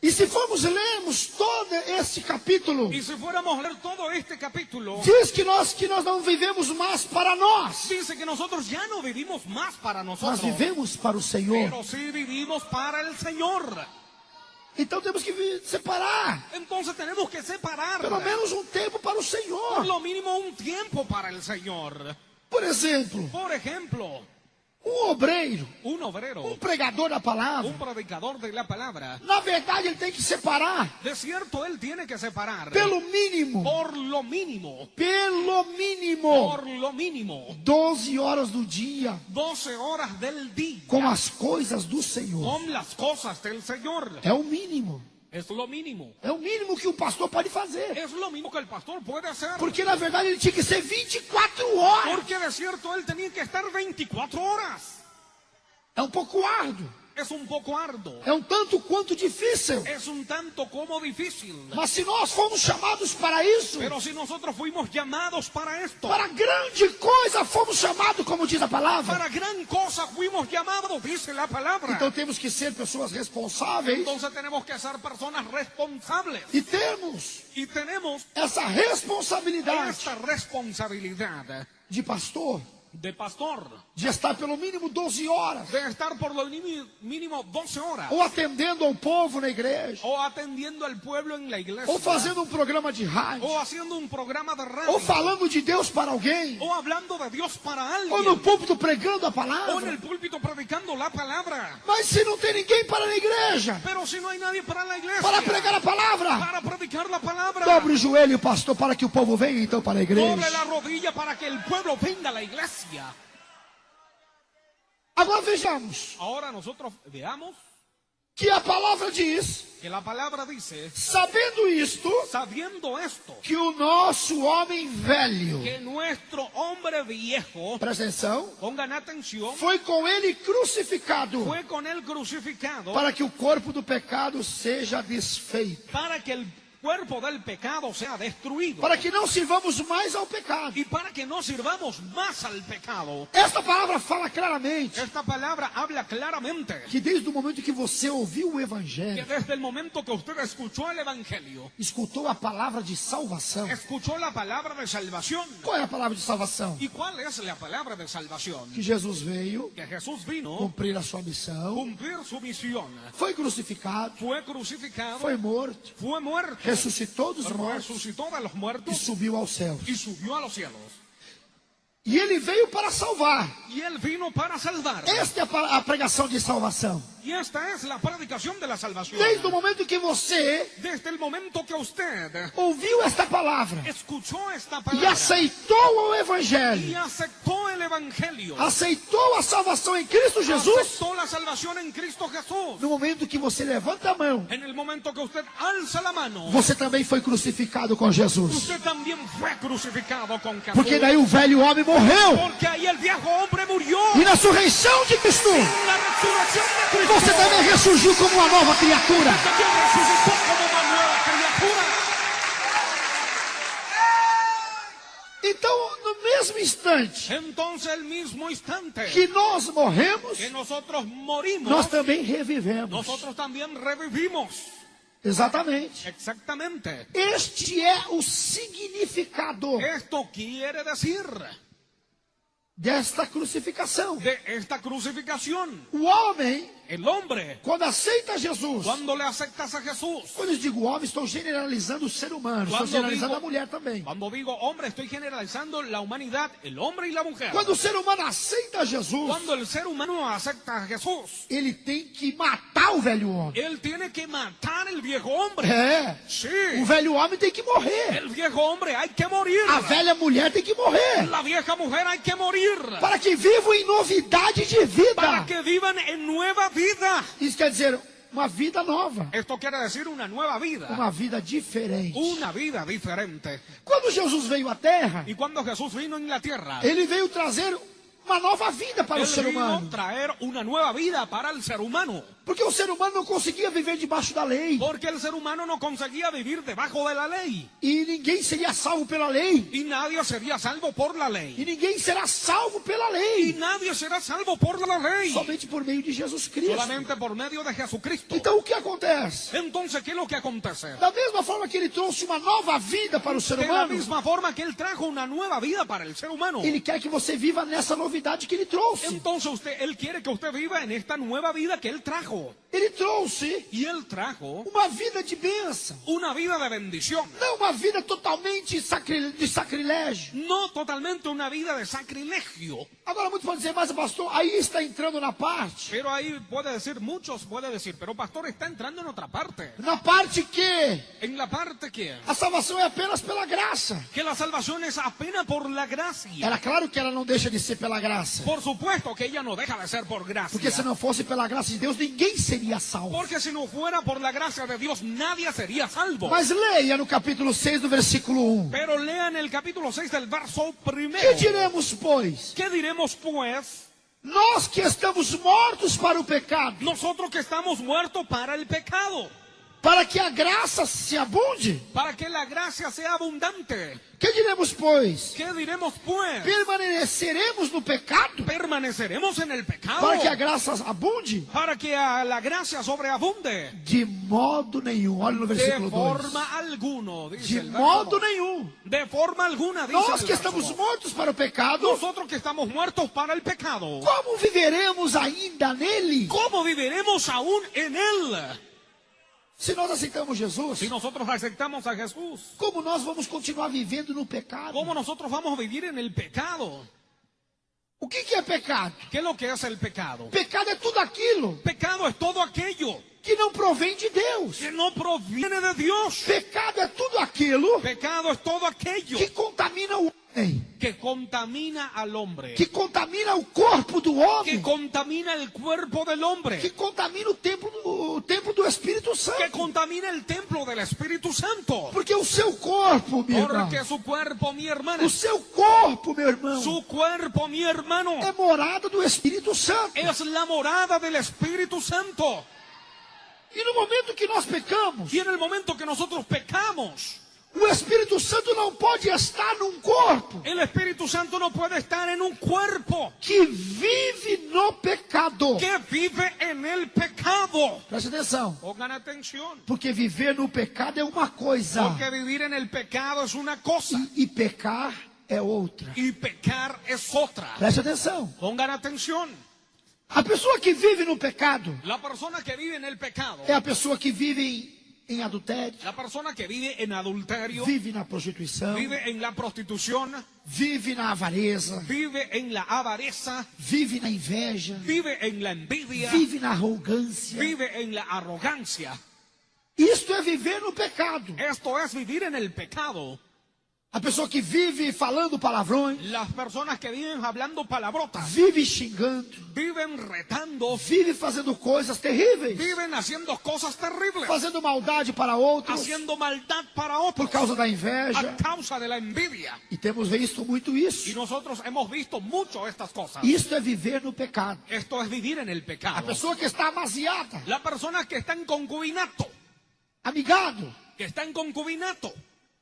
E se formos lermos todo este capítulo, Y si fuéramos a leer todo este capítulo, diz que nós não vivemos mais para nós, dice que nosotros ya no vivimos más para nós nosotros, vivemos para o Senhor. pero sí vivimos para el Señor. Então temos que separar Entonces tenemos que separar pelo menos um tempo para o por Senhor. lo mínimo un tiempo para el Señor. Por exemplo, Por ejemplo, um obreiro, un obrero, um pregador da palavra, un predicador de la palabra, na verdade ele tem que separar de cierto él tiene que separar pelo mínimo, por lo mínimo, pelo mínimo, por lo mínimo, 12 horas do dia 12 horas del día com as coisas do Senhor. con las cosas del Señor. É o mínimo. Es lo mínimo. É o mínimo que o pastor pode fazer. Es lo mismo que el pastor puede hacer. Porque na verdade ele tinha que ser 24 horas. Porque de cierto él tenía que estar 24 horas. É um pouco árduo. Es un poco arduo. É um tanto quanto difícil. Es un tanto como difícil. Mas se nós fomos chamados para isso, Pero si nosotros fuimos llamados para esto, para grande coisa fomos chamados, como diz a palavra. para gran cosa fuimos llamados, dice la palabra. Então temos que ser pessoas responsáveis Entonces tenemos que ser personas responsables. e termos Y tenemos essa responsabilidade esta responsabilidad de pastor, de pastor, de estar pelo mínimo 12 horas, de estar por lo mínimo 12 horas, ou atendendo ao povo na igreja, o atendiendo al pueblo en la iglesia, ou fazendo um programa de rádio, o haciendo un programa de radio, ou falando de Deus para alguém, o hablando de Dios para ou no alguien, púlpito pregando a o en palavra. el púlpito predicando la palabra. Mas se não tem ninguém para na igreja, Pero si no hay nadie para la iglesia, para pregar a palavra, para predicar la palabra, dobre o joelho, pastor, para que o povo venha então para a doble igreja. la rodilla para que el pueblo venga a la iglesia. Agora vejamos Ahora nosotros veamos que a palavra diz, que la palabra dice, sabendo isto, sabiendo esto, que o nosso homem velho, que nuestro hombre viejo, presta atenção, pongan atención, foi com ele crucificado, fue con él crucificado para que o corpo do pecado seja desfeito, para que el cuerpo del pecado sea destruido. para que não sirvamos mais ao pecado. Y para que no sirvamos más al pecado. Esta palavra fala claramente Esta palabra habla claramente que desde o momento que você ouviu o que Evangelho, desde el momento que usted escuchó el Evangelio, escutou a palavra de salvação. escuchó la palabra de salvación. Qual é a palavra de salvação? ¿Y cuál es la palabra de salvación? Que Jesus veio Que Jesús vino cumprir a sua missão, cumplir su misión. foi crucificado, Fue crucificado, foi morto, fue muerto, ressuscitou dos mortos resucitó de los e muertos subiu aos céus. y subió a los cielos. E ele veio para salvar. Y él vino para salvar. Esta é a pregação de salvação. Y esta es la predicación de la salvación. Desde o momento que você Desde el momento que usted ouviu esta palavra escuchó esta e palabra aceitou o y Evangelho, aceptó el Evangelio, aceitou a salvação em Cristo Jesus, aceptó la salvación en Cristo Jesús, no momento que você levanta a mão, en el momento que usted alza la mano, você também foi crucificado com Jesus. usted también fue crucificado con Jesús. Porque daí o velho homem morreu. Porque ahí el viejo hombre murió. E na ressurreição de Cristo, La resurrección de Cristo, você também ressurgiu como uma nova criatura. también resucitó como una nueva criatura. Então, no mesmo instante Entonces, el mismo instante que nós morremos, que nosotros morimos, nós também revivemos. nosotros también revivimos. Exatamente. Exactamente. Este é o significado Esto quiere decir desta crucificação. de esta crucificación. O homem, El hombre, quando aceita Jesus, cuando le aceptas a Jesús, quando eu digo homem, estou generalizando o ser humano, estou Quando generalizando digo- a mulher também. cuando digo hombre, estoy generalizando la humanidad, el hombre y la mujer. Quando o ser humano aceita Jesus, Cuando el ser humano acepta a Jesús, ele tem que matar o velho homem. él tiene que matar al viejo hombre. É, Sí, o velho homem tem que morrer. el viejo hombre hay que morir. A velha mulher tem que morrer. La vieja mujer hay que morir. Para que vivam em novidade de vida. Para que vivan en nueva vida. Isso quer dizer uma vida nova. Esto quiere decir una nueva vida. Uma vida diferente. Una vida diferente. Quando Jesus veio à Terra, Y cuando Jesús vino en la tierra, ele veio trazer uma nova vida para o Él ser vino a humano. traer una nueva vida para el ser humano. Porque o ser humano não conseguia viver debaixo da lei. Porque el ser humano no conseguía vivir debajo de la lei. E ninguém seria salvo pela lei. Y nadie sería salvo por la E lei. ninguém será salvo pela Y lei. nadie será salvo por la lei. Somente por meio de Jesus Cristo. Solamente por medio de Jesucristo. Então o que acontece? Entonces, ¿qué es lo que acontece? Da mesma forma que ele trouxe uma nova vida para o ser De la humano, misma forma que Él trajo una nueva vida para el ser humano. ele quer que você viva nessa novidade que ele trouxe. Entonces Él quiere que usted viva en esta nueva vida que Él trajo. Ele trouxe Y Él trajo uma vida de bênção. una vida de bendición. Não uma vida totalmente de sacrilégio. No totalmente una vida de sacrilegio. Agora muitos podem dizer, mas pastor, aí está entrando na parte. Pero ahí puede decir, muchos puede decir, pero pastor está entrando en otra parte. Na parte que En la parte que a salvação é apenas pela graça. la salvación es apenas por la gracia. Era claro que ela não deixa de ser pela graça. Por supuesto que ella no deja de ser por gracia. Porque se não fosse pela graça de Deus, ninguém seria salvo. Porque si no fuera por la gracia de Dios, nadie sería salvo. Mas leia no capítulo 6, do versículo 1. Pero lean el capítulo 6 del verso Que primero. diremos, pois? ¿Qué diremos pues? Nós que estamos mortos para o pecado, Nosotros que estamos muertos para el pecado, para que a graça se abunde. para que la gracia sea abundante. Que diremos, pois? ¿Qué diremos pues? Permaneceremos no pecado, ¿Permaneceremos en el pecado? para que a graça abunde? Para que la gracia sobreabunde. De modo nenhum. Olha no De versículo 2. forma alguna, dice De el verso modo 2. nenhum. De forma alguna, dice Nós el que verso estamos 2. mortos para o pecado, Nosotros que estamos muertos para el pecado, como viveremos ainda nele? ¿cómo viviremos aún en él? Se nós aceitamos Jesus, Si nosotros aceptamos a Jesús, como nós vamos continuar vivendo no pecado? ¿cómo nosotros vamos a vivir en el pecado? O que é pecado? ¿Qué es lo que es el pecado? Pecado é tudo aquilo Pecado es todo aquello que não provém de Deus. que no proviene de Dios. Pecado é tudo aquilo Pecado es todo aquello que contamina o homem, que contamina al hombre, que contamina o corpo do que homem, contamina el cuerpo del hombre, que contamina o templo do Espírito que Santo. contamina el templo del Espíritu Santo. Porque o seu corpo, meu irmão, Porque su cuerpo, mi hermana, o seu corpo, meu irmão, su cuerpo, mi hermano, é morada do Espírito Santo. es la morada del Espíritu Santo. E no momento que nós pecamos, Y en el momento que nosotros pecamos, o Espírito Santo não pode estar num corpo el Espíritu Santo no puede estar en un cuerpo que vive no pecado. que vive en el pecado. Preste atenção, Pongan atención. porque viver no pecado é uma coisa Porque vivir en el pecado es una cosa e pecar é outra. y pecar es otra. Preste atenção. Pongan atención. A pessoa que vive no pecado La persona que vive en el pecado, é a pessoa que vive em adultério, la persona que vive en adulterio, vive na prostituição, vive en la prostitución, vive na avareza, vive en la avaricia, vive na inveja, vive en la envidia, vive na arrogância. vive en la arrogancia. Isto é viver no pecado. Esto es vivir en el pecado. A pessoa que vive falando palavrões, Las personas que viven hablando palabrotas, vive xingando, viven retando, vive fazendo coisas terríveis, viven haciendo cosas terribles, fazendo maldade para outros haciendo maldad para por otros causa da a inveja. causa de la envidia. E temos visto muito isso. Y nosotros hemos visto mucho estas cosas. Isto é viver no pecado. Esto es vivir en el A pecado. pessoa que está amaziada, La persona que está en concubinato, amigado, que está en concubinato,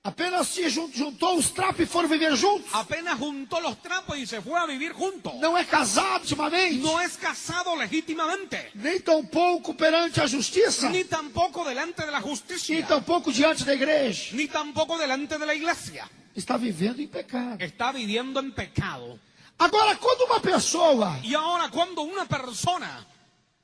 apenas se juntou os trapos e foram viver juntos. apenas juntó los trapos y se fue a vivir juntos. Não é casado ultimamente, No es casado legítimamente, nem tampouco perante a justiça, ni tampoco delante de la nem justicia, tampouco diante da igreja. ni tampoco delante de la iglesia. Está vivendo em pecado. Está viviendo en pecado. Agora, quando uma pessoa, Y ahora cuando una persona,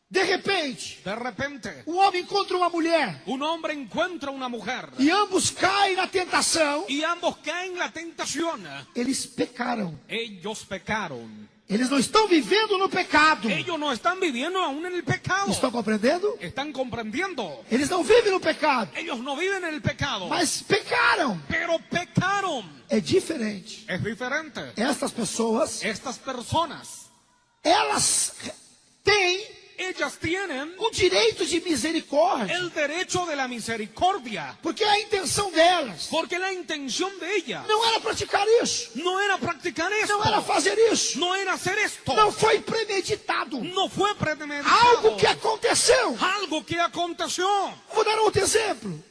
de repente, de repente, um homem encontra uma mulher un hombre encuentra una mujer e ambos caem na tentação, y ambos caen en la tentación, eles pecaram. ellos pecaron. Eles não estão vivendo no pecado. Ellos no están viviendo aún en el pecado. Estão compreendendo? Están comprendiendo. Eles não vivem no pecado, Ellos no viven en el pecado, mas pecaram. pero pecaron. É diferente. Es diferente. Estas pessoas, Estas personas, elas têm ellas tienen o direito de misericórdia, el derecho de la misericordia, porque a intenção delas porque la intención de ellas não era praticar isso, no era practicar esto, não era fazer isso, no era hacer esto, não foi premeditado, no fue premeditado, algo que aconteceu. algo que aconteció. Vou dar outro exemplo.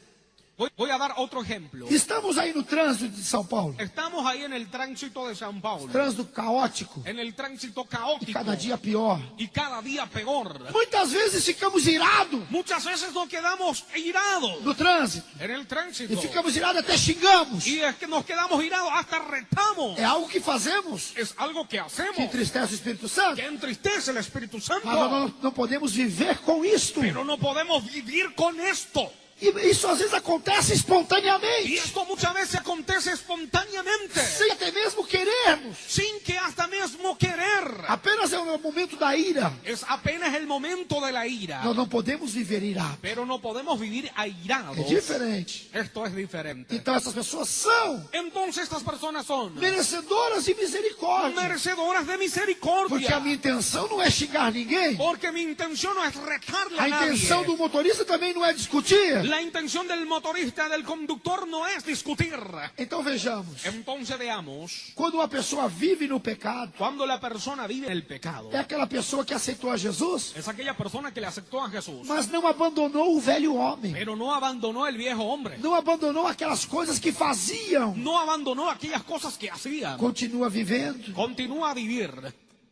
Voy a dar otro ejemplo. Estamos aí no trânsito de São Paulo, Estamos ahí en el tránsito de San Paulo, trânsito caótico, en el tránsito e caótico cada dia pior. y cada día peor. Muitas vezes ficamos irados Muchas veces nos quedamos irados no trânsito, en el tránsito e ficamos irados até xingamos. y es que nos quedamos irados, hasta retamos. É algo que fazemos Es algo que que hacemos entristece o Espírito Santo, que entristece el Espíritu Santo, mas nós não podemos viver com isto. pero no podemos vivir con esto. E isso às vezes acontece Y espontaneamente, esto muchas veces acontece espontáneamente, sem até mesmo querermos. sin que hasta mismo querer. Apenas é o momento da ira. Es apenas el momento de la ira, Nós não podemos viver irados. pero no podemos vivir airados. É diferente. Esto es diferente. Então essas pessoas são Entonces estas personas son merecedoras de misericórdia. merecedoras de Porque a misericordia, minha intenção não é xingar ninguém. porque mi intención no es retarle a A intenção nadie. do motorista também não é discutir. La intención del motorista, del conductor, no es discutir. Então vejamos. Entonces veamos, Quando uma pessoa vive no pecado, cuando la persona vive en el pecado, é aquela pessoa que aceitou a Jesus, es aquella persona que le aceptó a Jesús, mas não abandonou o velho homem. pero no abandonó el viejo hombre, Não abandonou aquelas coisas que faziam. no abandonó aquellas cosas que hacían, Continua vivendo, continúa a vivir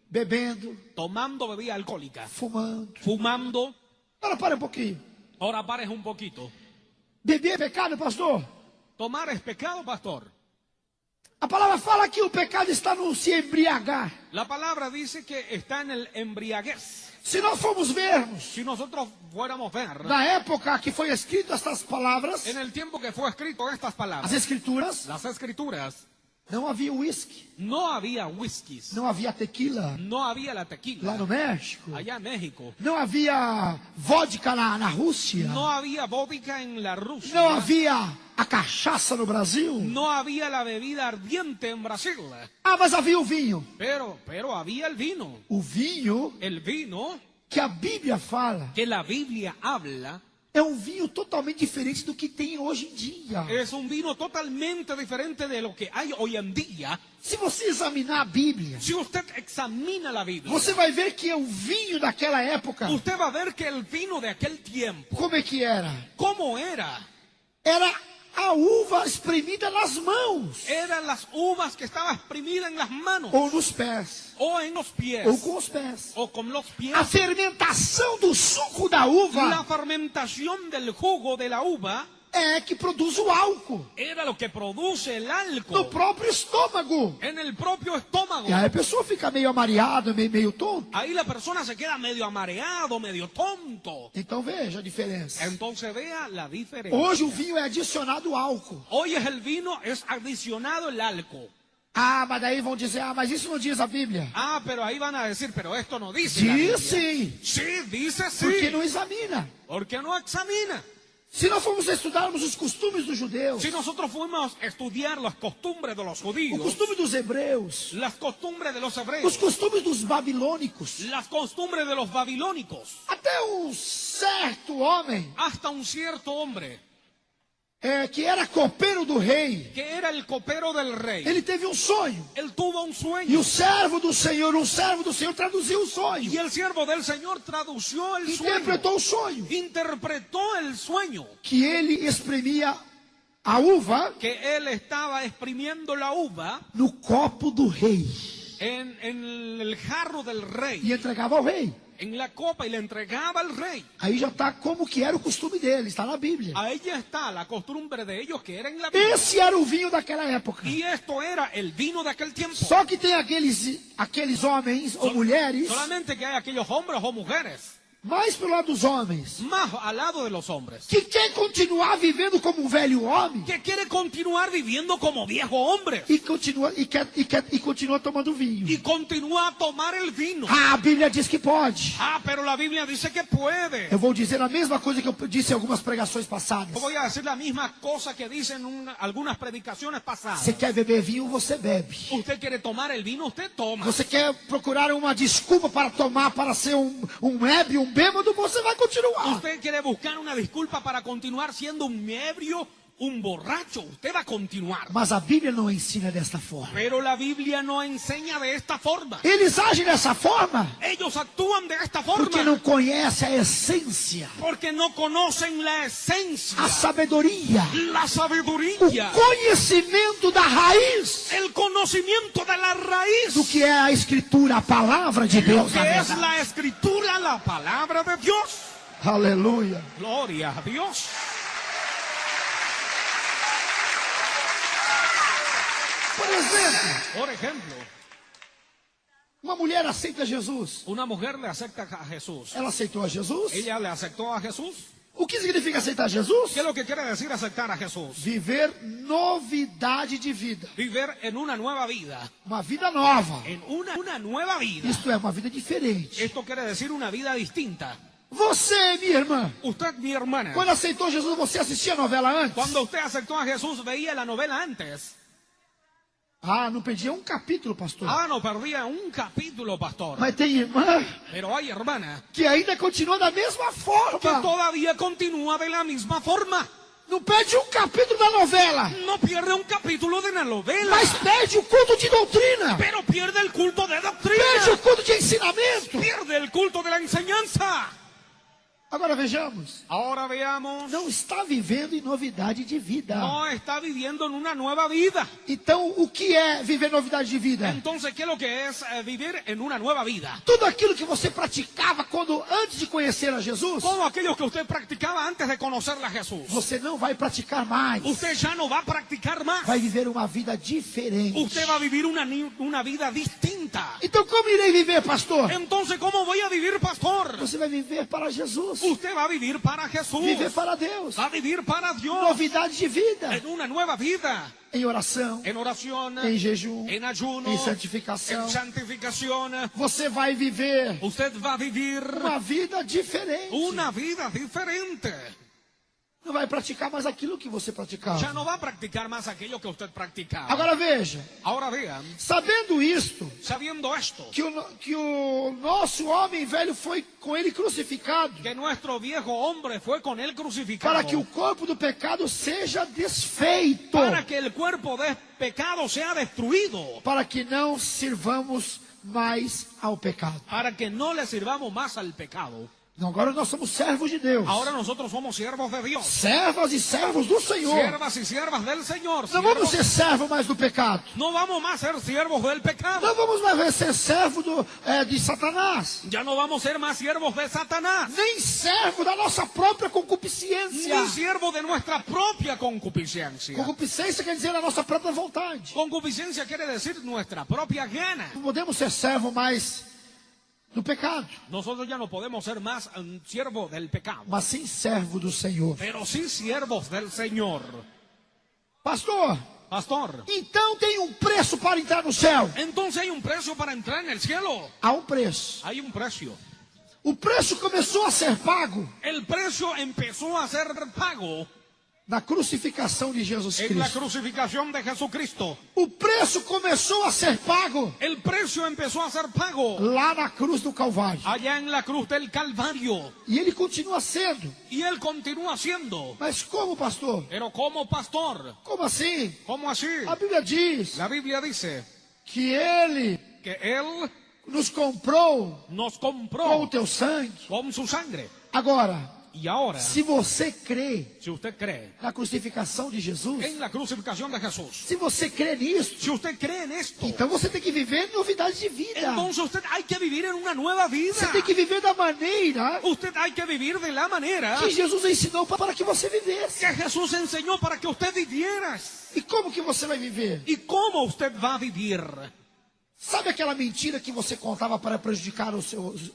bebendo, tomando bebida alcohólica, fumando. fumando. Agora para um pouquinho. Ahora pares un poquito. Beber é pecado, pastor? ¿Tomar es pecado, pastor? A palavra fala que o pecado está no se embriagar. La palabra dice que está en el embriaguez. Se nós formos vermos, Si nosotros fuéramos a ver, na época que foi escrito estas palavras, en el tiempo que fue escrito estas as palabras, escrituras, las escrituras, não havia uísque, no había whiskies, não havia tequila no había la lá tequila, no México, allá en México, não havia vodka na Rússia, no había vodka en la Rusia, não havia a cachaça no Brasil. no había la bebida ardiente en Brasil, Ah, mas havia o vinho. pero había el vino O vinho que que a Bíblia fala la Biblia habla, é é um vinho totalmente diferente do que tem hoje em dia. Es un vino totalmente diferente de lo que hay hoy en día. Se você examinar a Bíblia, Si usted examina la Biblia, você vai ver que o vinho daquela época, usted va a ver que el vino de aquel tiempo, como é que era? ¿cómo era? Era a uva espremida nas mãos, Eran las uvas que estaban exprimidas en las manos, ou nos pés, o en los pies, ou com os pés. o con los pies. A fermentação do suco da uva La fermentación del jugo de la uva é que produz o álcool era lo que produce el no alcohol próprio estômago. en el propio estómago. E aí a pessoa fica meio amareada, meio tonto. Ahí la persona se queda medio amareado, medio tonto. Então veja a diferença. Entonces vea la diferencia. Hoje o vinho é adicionado álcool. Hoy es el vino, es adicionado el alcohol. Ah, mas daí vão dizer, mas isso não diz a Bíblia. Ah, pero ahí van a decir, pero esto no dice la Biblia. Diz sim, Sí, dice porque sí. não examina. Porque no examina. Se nós formos estudarmos os costumes dos judeus, Si nosotros fuimos a estudiar las costumbres de los o judíos, costume dos hebreus, las costumbres de los os hebreos, costumes dos babilônicos, las costumbres de los babilónicos, até um certo homem hasta un cierto hombre que era copeiro do rei, que era el copero del rey, ele teve um sonho. él tuvo un E sueño o servo do Senhor, traduziu o sonho, y el siervo del Señor tradució el sueño, interpretou o sonho, interpretó el sueño, que ele espremia a uva que él estaba exprimiendo la uva no copo do rei en el jarro del rey, e entregava ao rei. en la copa, y le entregaba al rey. Aí já está como que era o costume dele, está na Bíblia. Ahí ya está la costumbre de ellos que era en la Biblia. Esse era o vinho daquela época. Y esto era el vino de aquel tiempo. Só que tem aqueles homens ou mulheres, Solamente que hay aquellos hombres o mujeres, mais pelo lado dos homens, más al lado de los hombres, que quer continuar vivendo como um velho homem que quiere continuar viviendo como viejo hombre e continua tomando vinho. y continúa a tomar el vino. Ah, a Bíblia diz que pode. Ah, pero la Biblia dice que puede. Eu vou dizer a mesma coisa que eu disse em algumas pregações passadas. Yo voy a decir la misma cosa que dicen algunas predicaciones pasadas. Você quer beber vinho, você bebe. Usted quiere tomar el vino, usted toma. Você quer procurar uma desculpa para tomar, para ser um ébrio, um bêbado, você vai continuar. Usted quiere buscar una disculpa para continuar siendo un ebrio, un borracho. Usted va a continuar. Mas a Bíblia não ensina desta forma. Pero la Biblia no enseña de esta forma. Eles agem dessa forma Ellos actúan de esta forma porque não conhecem a essência, porque no conocen la esencia, a sabedoria, la o sabiduría, conhecimento da raiz el conocimiento de la raíz, do que é a Escritura, a palavra de Deus. que Na es verdade. la escritura, la palabra de Dios. Aleluia. Gloria a Dios. Por exemplo, Por ejemplo, uma mulher aceita Jesus. una mujer le acepta a Jesús. Ela aceitou a Jesus. Ella le aceptó a Jesús. O que significa aceitar Jesus? ¿Qué es lo que quiere decir aceptar a Jesús? Viver novidade de vida. Vivir en una nueva vida. Uma vida nova. En una nueva vida. Isto é, uma vida diferente. Esto quiere decir una vida distinta. Você, minha irmã, Usted, mi hermana, quando aceitou Jesus, você assistia a novela antes? cuando usted aceptó a Jesús, veía la novela antes. Ah, não perdia um capítulo, pastor. Ah, no perdía un capítulo, pastor. Mas tem irmã Pero hay hermana que ainda continua da mesma que forma. todavía continúa de la misma forma. Não perde um capítulo da novela, No pierde un capítulo de la novela, mas perde o culto de doutrina. pero pierde el culto de Perde o doctrina. culto de ensinamento. Pierde el culto de la enseñanza. Agora vejamos. Ahora veamos. Não está vivendo em novidade de vida. No está viviendo en una nueva vida. Então, o que é viver novidade de vida? Entonces, ¿qué es lo que es vivir en una nueva vida? Tudo aquilo que você praticava antes de conhecer a Jesus, Todo aquello que usted practicaba antes de conocerle a Jesús, você não vai praticar mais. usted ya no va a practicar más. Vai viver uma vida diferente. Usted va a vivir una vida distinta. Então, como irei viver, pastor? Entonces, ¿cómo voy a vivir, pastor? Você vai viver para Jesus. Usted va a vivir para Jesús. Viver para Deus. Va a vivir para Dios. Novidade de vida. En una nueva vida. Em oração, En oración. em jejum, En ayuno. em santificação. En santificación. Você vai viver Usted va a vivir uma vida diferente. una vida diferente. não vai praticar mais aquilo que você praticava. Ya no va a practicar más aquello que usted practicaba. Agora veja, Ahora vean, sabendo isto, sabiendo esto, que o nosso homem velho foi com ele crucificado, que nuestro viejo hombre fue con él crucificado, para que o corpo do pecado seja desfeito, para que el cuerpo de pecado sea destruido, para que não sirvamos mais ao pecado. para que no le sirvamos más al pecado. Não, agora nós somos servos de Deus, Ahora nosotros somos siervos de Dios, servas e servos do Senhor. siervas y siervas del Señor. Não vamos ser servos mais do pecado. No vamos más a ser siervos del pecado. Não vamos mais ser servo de Satanás. Ya no vamos a ser más siervos de Satanás, Nem servo da nossa própria concupiscência. ni siervos de nuestra propia concupiscencia. Concupiscência quer dizer a nossa própria vontade. Concupiscencia quiere decir nuestra propia gana. Não podemos ser servo mais do pecado, Nosotros ya no podemos ser más siervos del pecado, mas sim servo do Senhor. pero sí siervos del Señor. Pastor, Pastor, então tem um preço para entrar no céu. entonces hay un precio para entrar en el cielo. Há um preço. Hay un precio. O preço começou a ser pago El precio empezó a ser pago na crucificação de Jesus en la Cristo. crucificación de Jesucristo. O preço começou a ser pago El precio empezó a ser pago lá na cruz do Calvário. allá en la cruz del Calvario. E ele continua sendo. Y Él continúa siendo. Mas como, pastor? Pero como pastor, Como assim? ¿cómo así? A Bíblia diz La Biblia dice que ele que Él nos comprou nos com o compró teu sangue. con su sangre. Agora, Y ahora, se você crê si usted cree na crucificação de Jesus, en la crucificación de Jesús, se você crê nisso, si usted cree en esto, então você tem que viver em novidade de vida. entonces usted hay que vivir en una nueva vida. Você tem que viver da maneira Usted hay que vivir de la manera que Jesus ensinou para que você vivesse. que Jesús enseñó para que usted viviera. E como que você vai viver? ¿Y cómo usted va a vivir? Sabe aquela mentira que você contava para prejudicar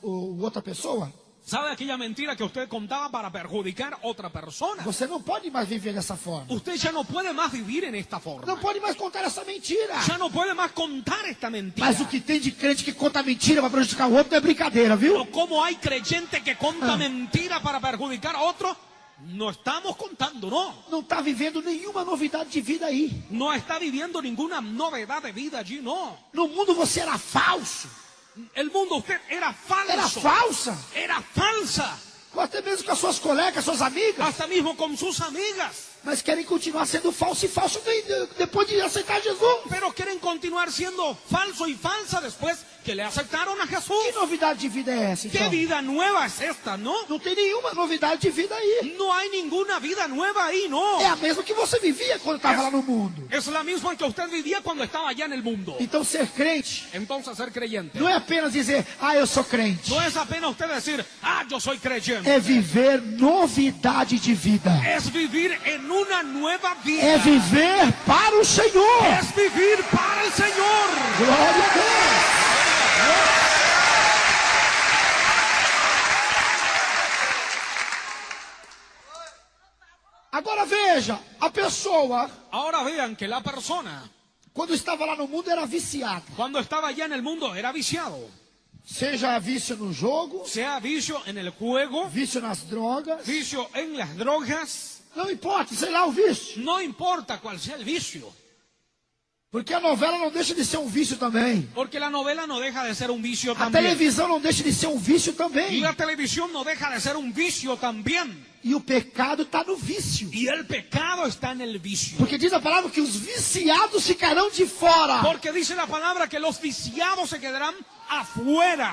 outra pessoa? ¿Sabe aquella mentira que usted contaba para perjudicar a otra persona? Você não pode mais viver dessa forma. Usted ya no puede más vivir en esta forma. Não pode mais contar essa mentira. Ya no puede más contar esta mentira. Mas o que tem de crente que conta mentira para prejudicar o outro não é brincadeira, viu? Pero como hay creyente que conta mentira para perjudicar a otro, no estamos contando, no. Não está vivendo nenhuma novidade de vida aí. No está viviendo ninguna novedad de vida allí, no. No mundo você era falso. El mundo usted era falso. Era falsa. Era falsa. Ou até mesmo com as suas colegas, suas amigas. Hasta mismo con sus amigas. Mas querem continuar sendo falso e falso depois de aceitar Jesus. Pero quieren continuar siendo falso y falsa después que le aceptaron a Jesús. Que novidade de vida é essa, ¿Qué então? vida nueva es esta, no? Não tem nenhuma novidade de vida aí. No hay ninguna vida nueva ahí, no. É a mesma que você vivia quando estava lá no mundo. Es la misma que usted vivía cuando estaba allá en el mundo. Então ser crente Entonces ser creyente não é apenas dizer, eu sou crente. no es apenas usted decir, yo soy creyente. É viver novidade de vida. Es vivir en una nueva vida. É viver para o Senhor. Es vivir para el Señor. Glória a Deus. Agora veja, a pessoa, Ahora vean que la persona, quando estava lá no mundo, era viciada. cuando estaba allá en el mundo, era viciado. Seja vício no jogo, Sea vicio en el juego, vício nas drogas, vicio en las drogas, não importa, sei lá o vício. no importa cuál sea el vicio. Porque a novela não deixa de ser um vício também. Porque la novela no deja de ser un vicio A también. televisão não deixa de ser um vício Y também. la televisión no deja de ser un vicio también. E o pecado está no vício. Y el pecado está en el vicio. Porque diz a palavra que os viciados ficarão de fora. Porque dice la palabra que los viciados se quedarán afuera.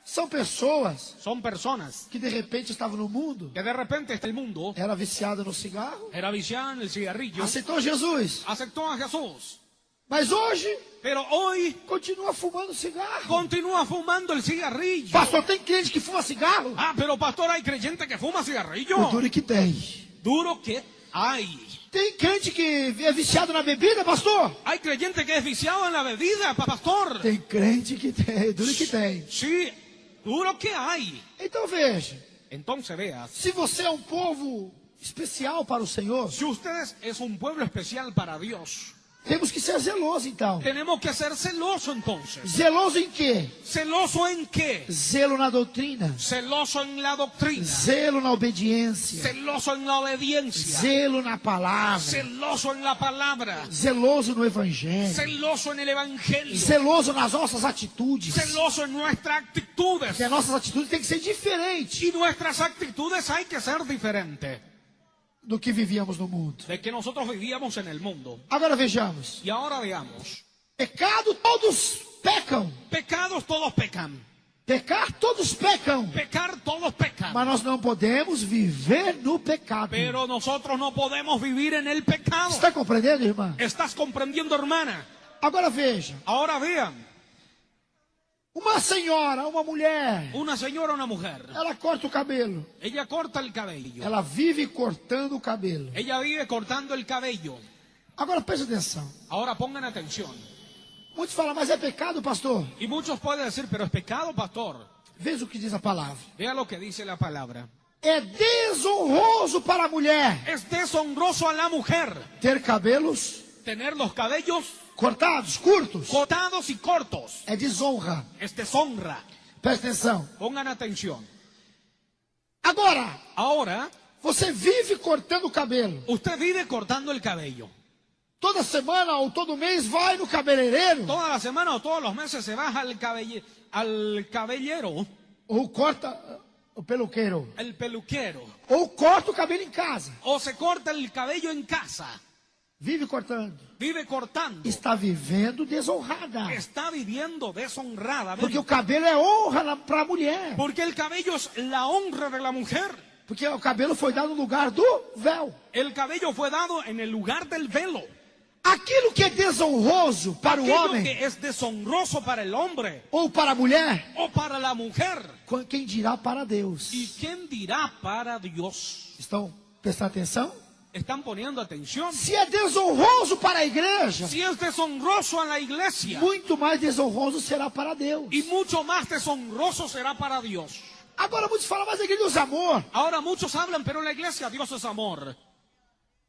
São pessoas Son personas que de repente estavam no mundo, que de repente este mundo era viciado no cigarro, era viciado en el cigarrillo, aceitou Jesus. aceptó a Jesús. Mas hoje Pero hoy continua fumando cigarro. continúa fumando el cigarrillo. Pastor, tem crente que fuma cigarro? Pero pastor, hay creyente que fuma O cigarrillo. duro que tem. Duro que hay. Tem crente que é viciado na bebida, pastor? Hay creyente que es viciado en la bebida, pastor. Tem crente que tem, duro que tem. Sí, duro que hay. Então veja, Entonces vea, se você é um povo especial para o Senhor, si usted es un pueblo especial para Dios, Temos que ser zelosos, então. Tenemos que ser celosos entonces. Zeloso em quê? ¿Celoso en qué? Zelo na doutrina. Celoso en la doctrina. Zelo na obediência. Celoso en la obediencia. Zelo na palavra. Celoso en la palabra. Zeloso no evangelho. Celoso en el evangelio. Zeloso nas nossas atitudes. Celoso en nuestras actitudes. Porque as nossas atitudes têm que ser diferentes Y nuestras actitudes hay que ser diferentes do que vivíamos no mundo. de que nosotros vivíamos en el mundo. Agora vejamos. Y ahora veamos. Pecado, todos pecam. Pecados todos pecan. Pecar, todos pecam. Pecar todos pecan. Mas nós não podemos viver no pecado. Pero nosotros no podemos vivir en el pecado. Está compreendendo, irmã? ¿Estás comprendiendo, hermana? Agora veja. Ahora vean. Uma senhora, uma mulher, Una señora o una mujer. ela corta o cabelo. Ella corta el cabello. Ela vive cortando o cabelo. Ella vive cortando el cabello. Agora preste atenção. Ahora pongan atención. Muitos falam, mas é pecado, pastor? Y muchos pueden decir, pero es pecado, pastor. Veja o que diz a palavra. Vea lo que dice la palabra. É desonroso para a mulher Es deshonroso a la mujer ter cabelos tener los cabellos cortados, curtos. cortados y cortos. É desonra. Es deshonra. Preste atenção. Pongan atención. Agora, Ahora, você vive cortando o cabelo. usted vive cortando el cabello. Toda semana ou todo mês vai no cabeleireiro Toda la semana o todos los meses se baja al cabellero, ou corta o peluqueiro. el peluquero, Ou corta o cabelo em casa. o se corta el cabello en casa. Vive cortando. Vive cortando. Está vivendo desonrada. Está viviendo deshonrada. Porque o cabelo é honra para a mulher. Porque el cabello es la honra de la mujer. Porque o cabelo foi dado no lugar do véu. El cabello fue dado en el lugar del velo. Aquilo que é desonroso para o Aquello homem que es deshonroso para el hombre ou para a mulher, o para la mujer. quem dirá para Deus? ¿Y quién dirá para Dios? Estão prestando atenção? ¿Están poniendo atención? Se é desonroso para a igreja, Si es deshonroso a la iglesia, muito mais desonroso será para Deus. y mucho más deshonroso será para Dios. Agora muitos falam, mas a igreja usa amor. Ahora muchos hablan, pero en la iglesia Dios es amor.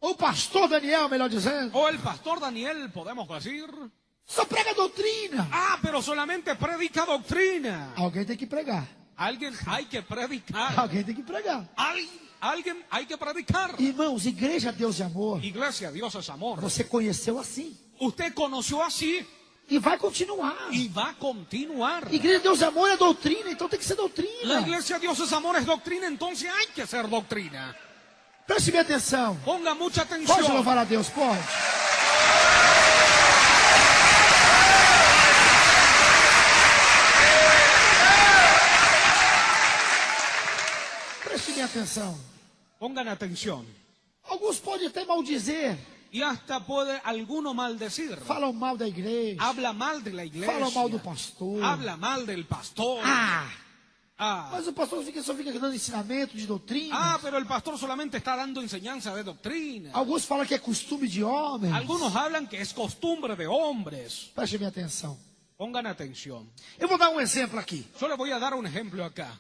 Ou o pastor Daniel, melhor dizendo, O el pastor Daniel, podemos decir. só prega doutrina. Ah, pero solamente predica doctrina. Alguém tem que pregar. Alguien hay que predicar. Alguém tem que pregar. Alguien hay que predicar. Irmãos, igreja Deus de amor, Iglesia, Dios es amor. você conheceu assim. Usted conoció así E vai continuar. y va a continuar. Igreja Deus de amor é doutrina, então tem que ser La doutrina. iglesia Dios es amor, es doctrina, entonces hay que ser doctrina. Preste bem atenção. Ponga mucha Pode atención. louvar a Deus, pode. Preste bem atenção. Pongan atención. Alguns podem até maldizer. Y hasta puede alguno maldecir. Falam mal da igreja. Habla mal de la iglesia. Falam mal do pastor. Habla mal del pastor. Ah, Mas o pastor só fica dando ensinamento de doutrina. pero el pastor solamente está dando enseñanza de doctrina. Alguns falam que é costume de homens. Algunos hablan que es costumbre de hombres. Preste bem atenção. Pongan atención. Eu vou dar um exemplo aqui. Yo le voy a dar un ejemplo acá.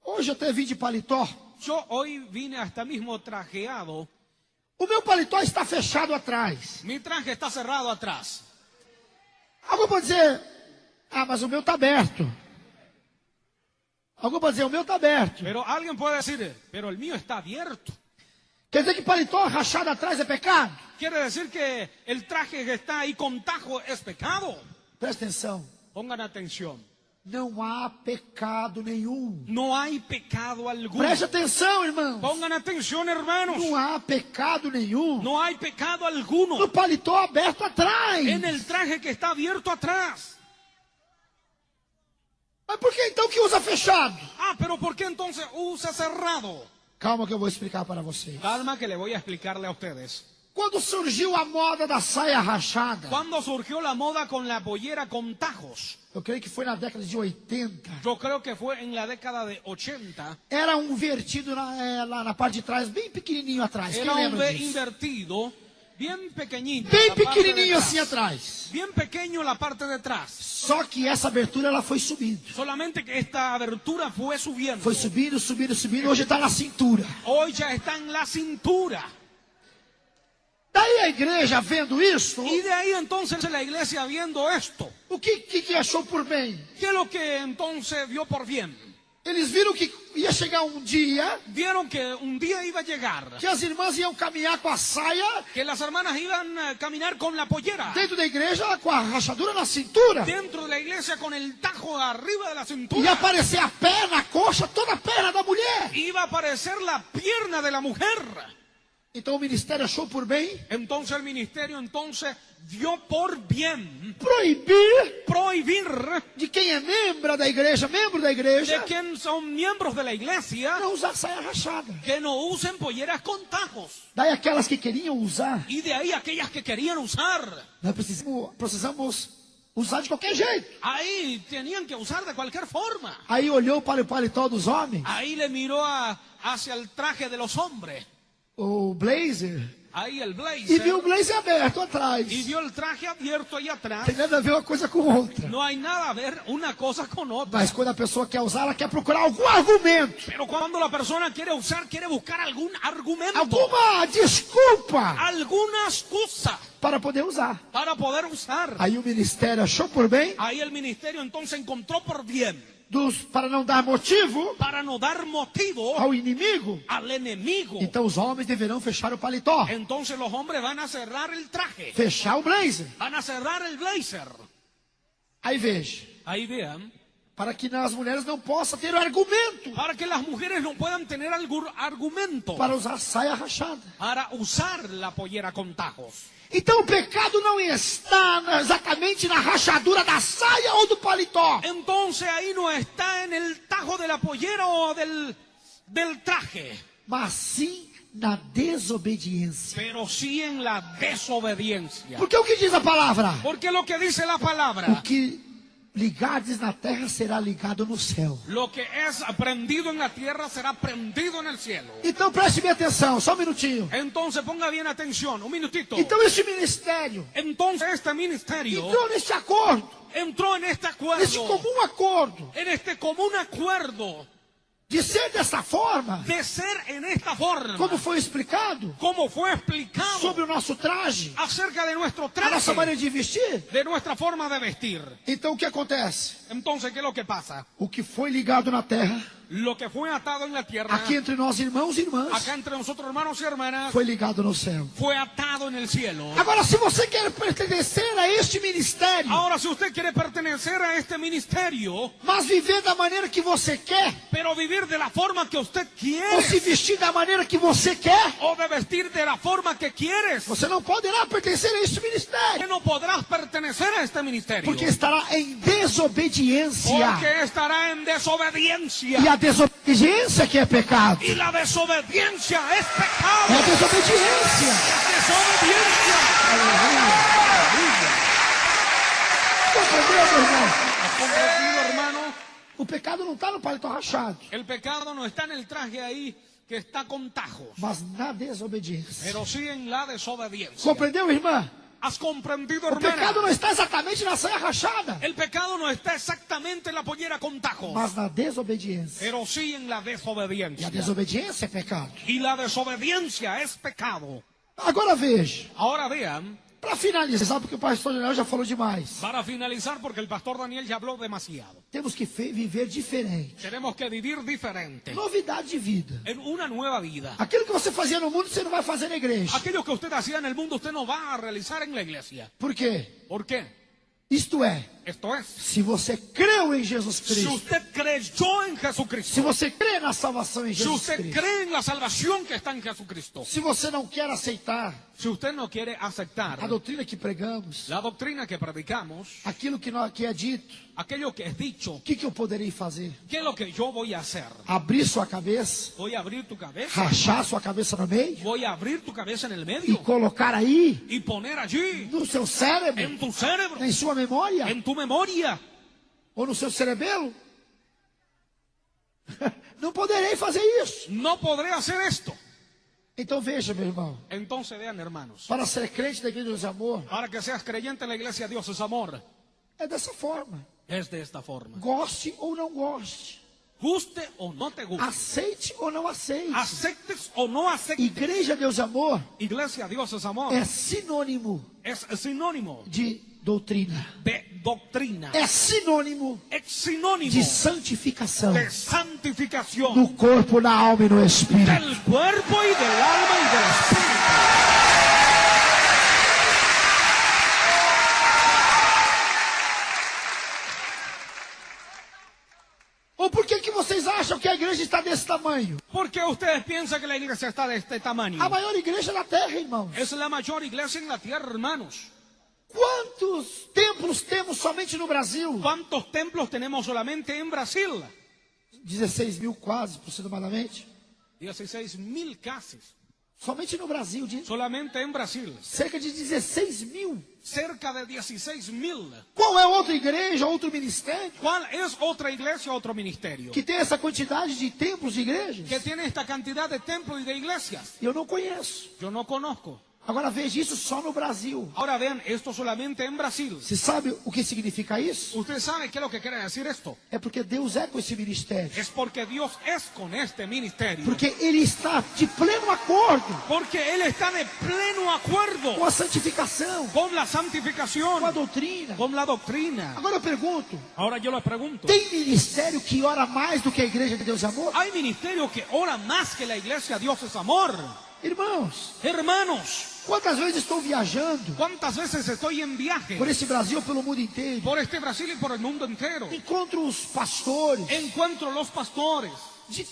Hoje eu até vim de paletó. Yo hoy vine hasta mismo trajeado. O meu paletó está fechado atrás. Mi traje está cerrado atrás. Alguém pode dizer, mas o meu está aberto. Alguém pode dizer, o meu está aberto. Pero alguien puede decir, pero el mío está abierto. Quer dizer que paletó rachado atrás é pecado? Quiere decir que el traje que está ahí con tajo es pecado. Presta atenção. Pongan atención. Não há pecado nenhum. No hay pecado alguno. Presta atenção, irmãos. Pongan atención, hermanos. Não há pecado nenhum. No hay pecado alguno No paletó aberto atrás. en el traje que está abierto atrás. Mas por que então que usa fechado? Pero ¿por qué entonces usa cerrado? Calma que eu vou explicar para vocês. Calma que le voy a explicarle a ustedes. Quando surgiu a moda da saia rachada, Cuando surgió la moda con la pollera con tajos, eu creio que foi na década de 80, yo creo que fue en la década de 80, era um vertido lá na parte de trás, bem pequenininho atrás. Quem era un lembra V disso? invertido, bien pequeñito. Bem la parte de pequenininho atrás. assim atrás. Bien pequeño la parte de atrás. Só que essa abertura ela foi subindo. Solamente que esta abertura fue subiendo. Foi subindo, subindo, subindo. Hoje está na cintura. Hoy ya está en la cintura. Daí a igreja vendo isso, Y de ahí entonces la iglesia viendo esto, o que achou por bem? ¿qué es lo que entonces vio por bien? Eles viram que ia chegar um dia Vieron que un día iba a llegar, que as irmãs iam caminhar com a saia que las hermanas iban a caminar con la pollera dentro da igreja, com a rachadura na cintura. dentro de la iglesia con el tajo arriba de la Ia cintura. aparecer a perna, a coxa, toda a perna da mulher. Iba a aparecer la pierna de la mujer. Então o ministério achou por bem Entonces el ministerio entonces dio por bien proibir de quem é membro da igreja de quien son miembros de la iglesia não usar saia rachada. que no usen polleras con tajos. Daí aquelas que queriam usar, Y de ahí aquellas que querían usar, nós precisamos usar de qualquer jeito. ahí tenían que usar de cualquier forma. Aí olhou para o paletó dos homens, Ahí le miró hacia el traje de los hombres, o blazer, ahí el e viu o blazer, blazer aberto atrás. y vio el traje abierto ahí atrás. Tem nada a ver uma coisa com outra. No hay nada a ver una cosa con otra. Mas quando a pessoa quer usar, ela quer procurar algum argumento, Pero cuando la persona quiere usar, quiere buscar algún argumento, alguma desculpa alguna excusa para poder usar. para poder usar. Aí o ministério achou por bem, Ahí el ministerio entonces encontró por bien, para não dar motivo para no dar motivo ao inimigo. al enemigo. Então os homens deverão fechar o paletó, Entonces los hombres van a cerrar el traje, fechar o blazer. van a cerrar el blazer. Aí veja, Ahí vean, para que as mulheres não possam ter argumento para que las mujeres no puedan tener algún argumento para usar saia rachada. para usar la pollera con tajos. Então o pecado não está exatamente na rachadura da saia ou do paletó. Entonces ahí no está en el tajo de la pollera o del traje, Mas sim na desobediência. pero sí en la desobediencia. Porque o que diz a palavra? Porque lo que dice la O palabra, que ligardes na terra será ligado no céu. lo que es prendido en la tierra será prendido en el cielo. Então preste bem atenção, só um minutinho. Entonces ponga bien atención, un minutito. Então este ministério Entonces este ministerio entrou neste acordo, entró en este neste acuerdo, comum acordo, en este común acuerdo de ser dessa forma, de ser en esta forma, como foi explicado, como fue explicado sobre o nosso traje, acerca de nuestro a nossa traje, maneira de vestir. de nuestra forma de vestir. Então o que acontece? Entonces, ¿qué es lo que pasa? O que foi ligado na terra, Lo que fue atado en la tierra, aqui entre nós irmãos e irmãs, acá entre nosotros hermanos y hermanas, foi ligado no céu. fue atado en el cielo. Agora, se você quer pertencer a este ministério, Ahora, si usted quiere pertenecer a este ministerio, mas viver da maneira que você quer, pero vivir de la forma que usted ou se quiere, vestir da maneira que você quer, o de vestir de la forma que quieres, você não poderá pertencer a este que ministério, no podrás pertenecer a este ministerio. porque estará em desobediência. Porque estará en desobediencia. E a desobediência que é pecado. Y la desobediencia es É pecado. a desobediência. Desobediencia. Compreendeu, meu irmão? ¿Has comprendido, hermano? O pecado não está no paletó rachado, El pecado no está en el traje ahí que está con tajos, mas na desobediência. pero sí en la desobediencia. Compreendeu, irmã? ¿Has comprendido, O pecado não hermana? está exatamente na saia rachada, El pecado no está exactamente en la pollera con tajos, mas na desobediência. pero sí en la E a desobediencia. desobediência é pecado. Y la desobediencia es pecado. Agora veja, Ahora vean, para finalizar, porque o pastor Daniel já falou demais, para finalizar, porque el pastor Daniel ya habló demasiado, temos que viver diferente. tenemos que vivir diferente, Novidade de vida. en una nueva vida. Aquilo que você fazia no mundo, você não vai fazer na igreja. Aquello que usted hacía en el mundo, usted no va a realizar en la iglesia. Por quê? ¿Por qué? Isto é, Esto es, se você creu em Jesus si Cristo, usted creyó en se Jesucristo, você crê na salvação em si Jesus usted Cristo, cree en la salvación que está en Jesucristo, se você não quer aceitar si usted no quiere aceptar a doutrina que pregamos, la doctrina que predicamos, aquilo que é dito, aquello que es dicho, o que eu poderei fazer? ¿qué es lo que yo voy a hacer? Abrir sua cabeça, Voy a abrir tu cabeza, rachar sua cabeça no meio voy a abrir tu cabeza en el e medio colocar aí y poner allí, no seu cérebro, en tu cerebro, em sua memória en tu memoria, ou no seu cerebelo? Não poderei fazer isso. no podré hacer esto. Então veja, meu irmão, Entonces vean, hermanos, para ser crente da Igreja de Amor, para que seas creyente en la iglesia, Dios es amor, é dessa forma. es de esta forma. Goste ou não goste. Guste o no te guste. Aceite ou não aceite. Aceptes o no aceptes. Igreja Deus Amor Iglesia Dios es amor. é sinônimo Es sinónimo de doutrina. de doctrina. É sinônimo Es sinónimo de santificação de santificación. no corpo, na alma e no espírito. Del cuerpo y del alma y del espíritu. Ou por que vocês acham que a igreja está desse tamanho? ¿Por qué ustedes piensan que la iglesia está de este tamaño? A maior igreja da terra, irmãos. Es la mayor iglesia en la tierra, hermanos. Quantos templos temos somente no Brasil? ¿Cuántos templos tenemos solamente en Brasil? 16 mil quase, aproximadamente. 16.000 casi. Somente no Brasil, Solamente en Brasil. cerca de 16 mil. Cerca de 16.000. Qual é outra igreja, outro ministério ¿Cuál es otra iglesia, otro ministerio que tem essa quantidade de templos de igrejas? que tiene esta cantidad de templos y de iglesias? Eu não conheço. Yo no conozco. Agora veja isso só no Brasil. Ahora vean, esto solamente en Brasil. Você sabe o que significa isso? ¿Usted sabe qué es lo que quiere decir esto? É porque Deus é com esse ministério. Es porque Dios es con este ministerio. Porque Ele está de pleno acordo Porque Él está de pleno acuerdo com a santificação, con la com a santificación, doutrina. con la doctrina. Agora eu pergunto, Ahora yo le pregunto, tem ministério que ora mais do que a igreja de Deus é Amor? ¿hay ministerio que ora más que la iglesia Dios es amor? Irmãos, Hermanos, quantas vezes estou viajando ¿cuántas veces estoy en viaje por esse Brasil, pelo mundo inteiro? por este Brasil y por el mundo entero? Encontro os pastores Encuentro los pastores de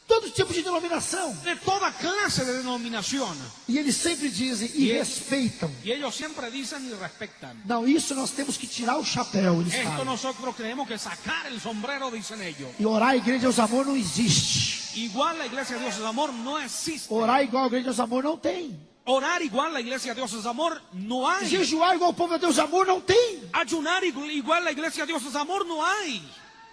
todo tipo de denominação. de toda clase de denominación. E eles sempre dizem e respeitam. Y ellos siempre dicen y respetan. Não, isso nós temos que tirar o chapéu, eles Esto falam. nosotros tenemos que sacar el sombrero, dicen ellos. E orar a igreja Deus Amor não existe. Igual la iglesia Dios es amor no existe. Orar igual a igreja Deus Amor não tem. Orar igual la iglesia Dios es amor no hay. Jejuar igual o povo de Deus Amor não tem. Ayunar igual la iglesia Dios es amor no hay.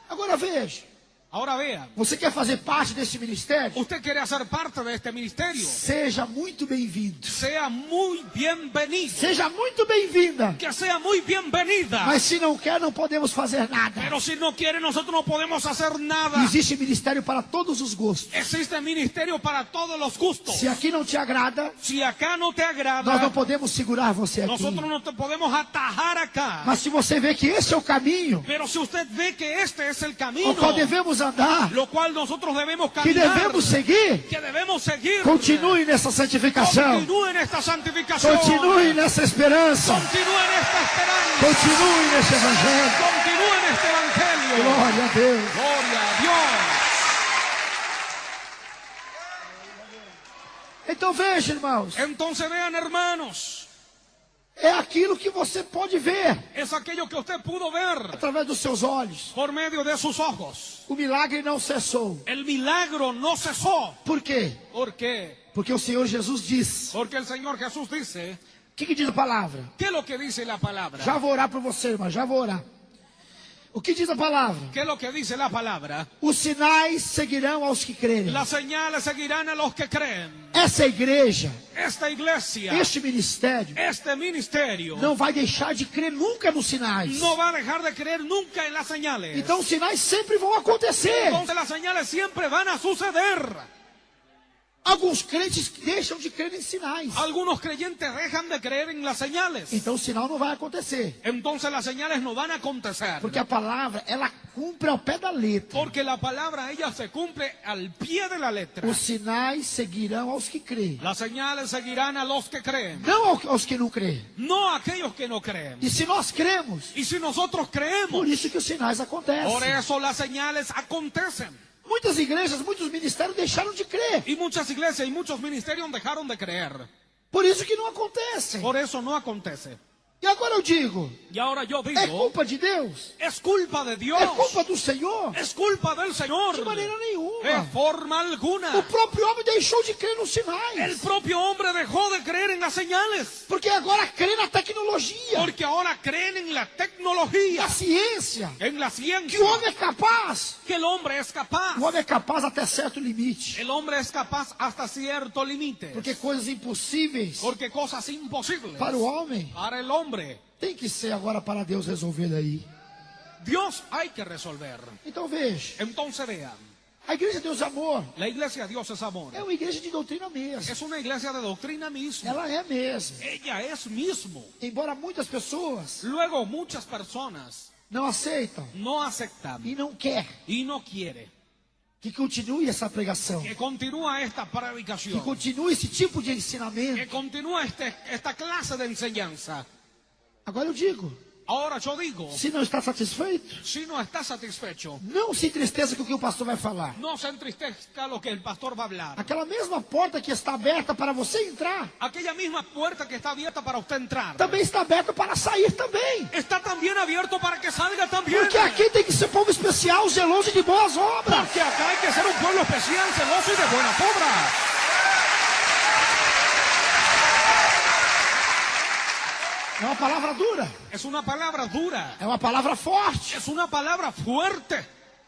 Agora veja, Ahora vea, você quer fazer parte desse ministério? usted quiere hacer parte de este ministerio. Seja muito bem-vindo. Sea muy bienvenido. Seja muito bem-vinda. Que sea muy bienvenida. Mas se não quer, não podemos fazer nada. Pero si no quiere, nosotros no podemos hacer nada. Existe ministério para todos os gostos. Existe ministerio para todos los gustos. Se aqui não te agrada, Si acá no te agrada, nós não podemos segurar você aqui. nosotros no te podemos atajar acá. Mas se você vê que esse é o caminho, Pero si usted ve que este es el camino, ao qual devemos andar, lo cual nosotros debemos que caminar, devemos seguir, que debemos seguir, continue nessa santificação. continúe en esta santificación, Continue nessa esperança. continúe en esta esperanza, Continue nesse evangelho. continúe en este evangelio. Glória a Deus. Gloria a Dios. Então veja, irmãos, Entonces vean, hermanos, é aquilo que você pode ver es aquello que usted pudo ver através dos seus olhos. por medio de sus ojos. O milagre não cessou. El milagro no cesó. Por quê? ¿Por qué? Porque o Senhor Jesus disse. Porque el Señor Jesús dice, O que diz a palavra? ¿qué es lo que dice la palabra? Já vou orar por você, irmã, já vou orar. O que diz a palavra? ¿Qué es lo que dice la palabra? Os sinais seguirão aos que crerem. Las señales seguirán a los que creen. Essa igreja, Esta iglesia, este ministério, este ministerio, não vai deixar de crer nunca nos sinais. no va a dejar de creer nunca en las señales. Então os sinais sempre vão acontecer. Entonces las señales siempre van a suceder. Alguns crentes deixam de crer em sinais. Algunos creyentes dejan de creer en las señales. Então o sinal não vai acontecer. Entonces las señales no van a acontecer. Porque a palavra, ela cumpre ao pé da letra. Porque la palabra ella se cumple al pie de la letra. Os sinais seguirão aos que creem. Las señales seguirán a los que creen, Não aos que não creem. no a aquellos que no creen. E se nós cremos, Y si nosotros creemos, por isso que os sinais acontecem. por eso las señales acontecen. Muitas igrejas, muitos ministérios deixaram de crer. Y muchas iglesias y muchos ministerios dejaron de creer. Por isso que não acontece. Por eso no acontece. E agora eu digo, Y ahora yo é digo, culpa de Deus? es culpa de Dios. É culpa do Senhor? Es culpa del Señor. De maneira De nenhuma. forma alguna. O próprio homem deixou de crer nos El sinais. propio hombre dejó de creer en las señales. Porque agora crê na tecnologia, Porque ahora creen en la na tecnología, ciência. en la Que ciencia. o homem é capaz. Que el hombre es capaz. O homem é capaz até certo limite. El hombre es capaz hasta cierto límite. Porque coisas impossíveis Porque cosas imposibles para o homem para el hombre tem que ser agora para Deus resolver daí. Dios hay que resolver. Então veja, Entonces vean, a igreja de Deus é amor la iglesia de Dios es amor. é uma igreja de doutrina mesmo. Es una iglesia de doctrina misma. Ela é mesmo. Ella es mismo. Embora muitas pessoas Luego muchas personas não aceitam no aceptan e não quer y no quieren que continue essa pregação, que continúa esta que predicación, continue esse tipo de que ensinamento. continúa esta clase de enseñanza. Agora eu digo, Ahora yo digo, se não está satisfeito, si no está satisfecho, não se entristeça com o que o pastor vai falar. no se entristezca lo que el pastor va a hablar. Aquela mesma porta que está aberta para você entrar, Aquella misma puerta que está abierta para usted entrar, também está aberta para sair também. está también abierto para que salga también. Porque aqui tem que ser povo especial, zeloso de boas obras. Porque acá hay que ser un pueblo especial, celoso y de buenas obras. É uma palavra dura, Es una palabra dura, é uma palavra forte, es una palabra fuerte,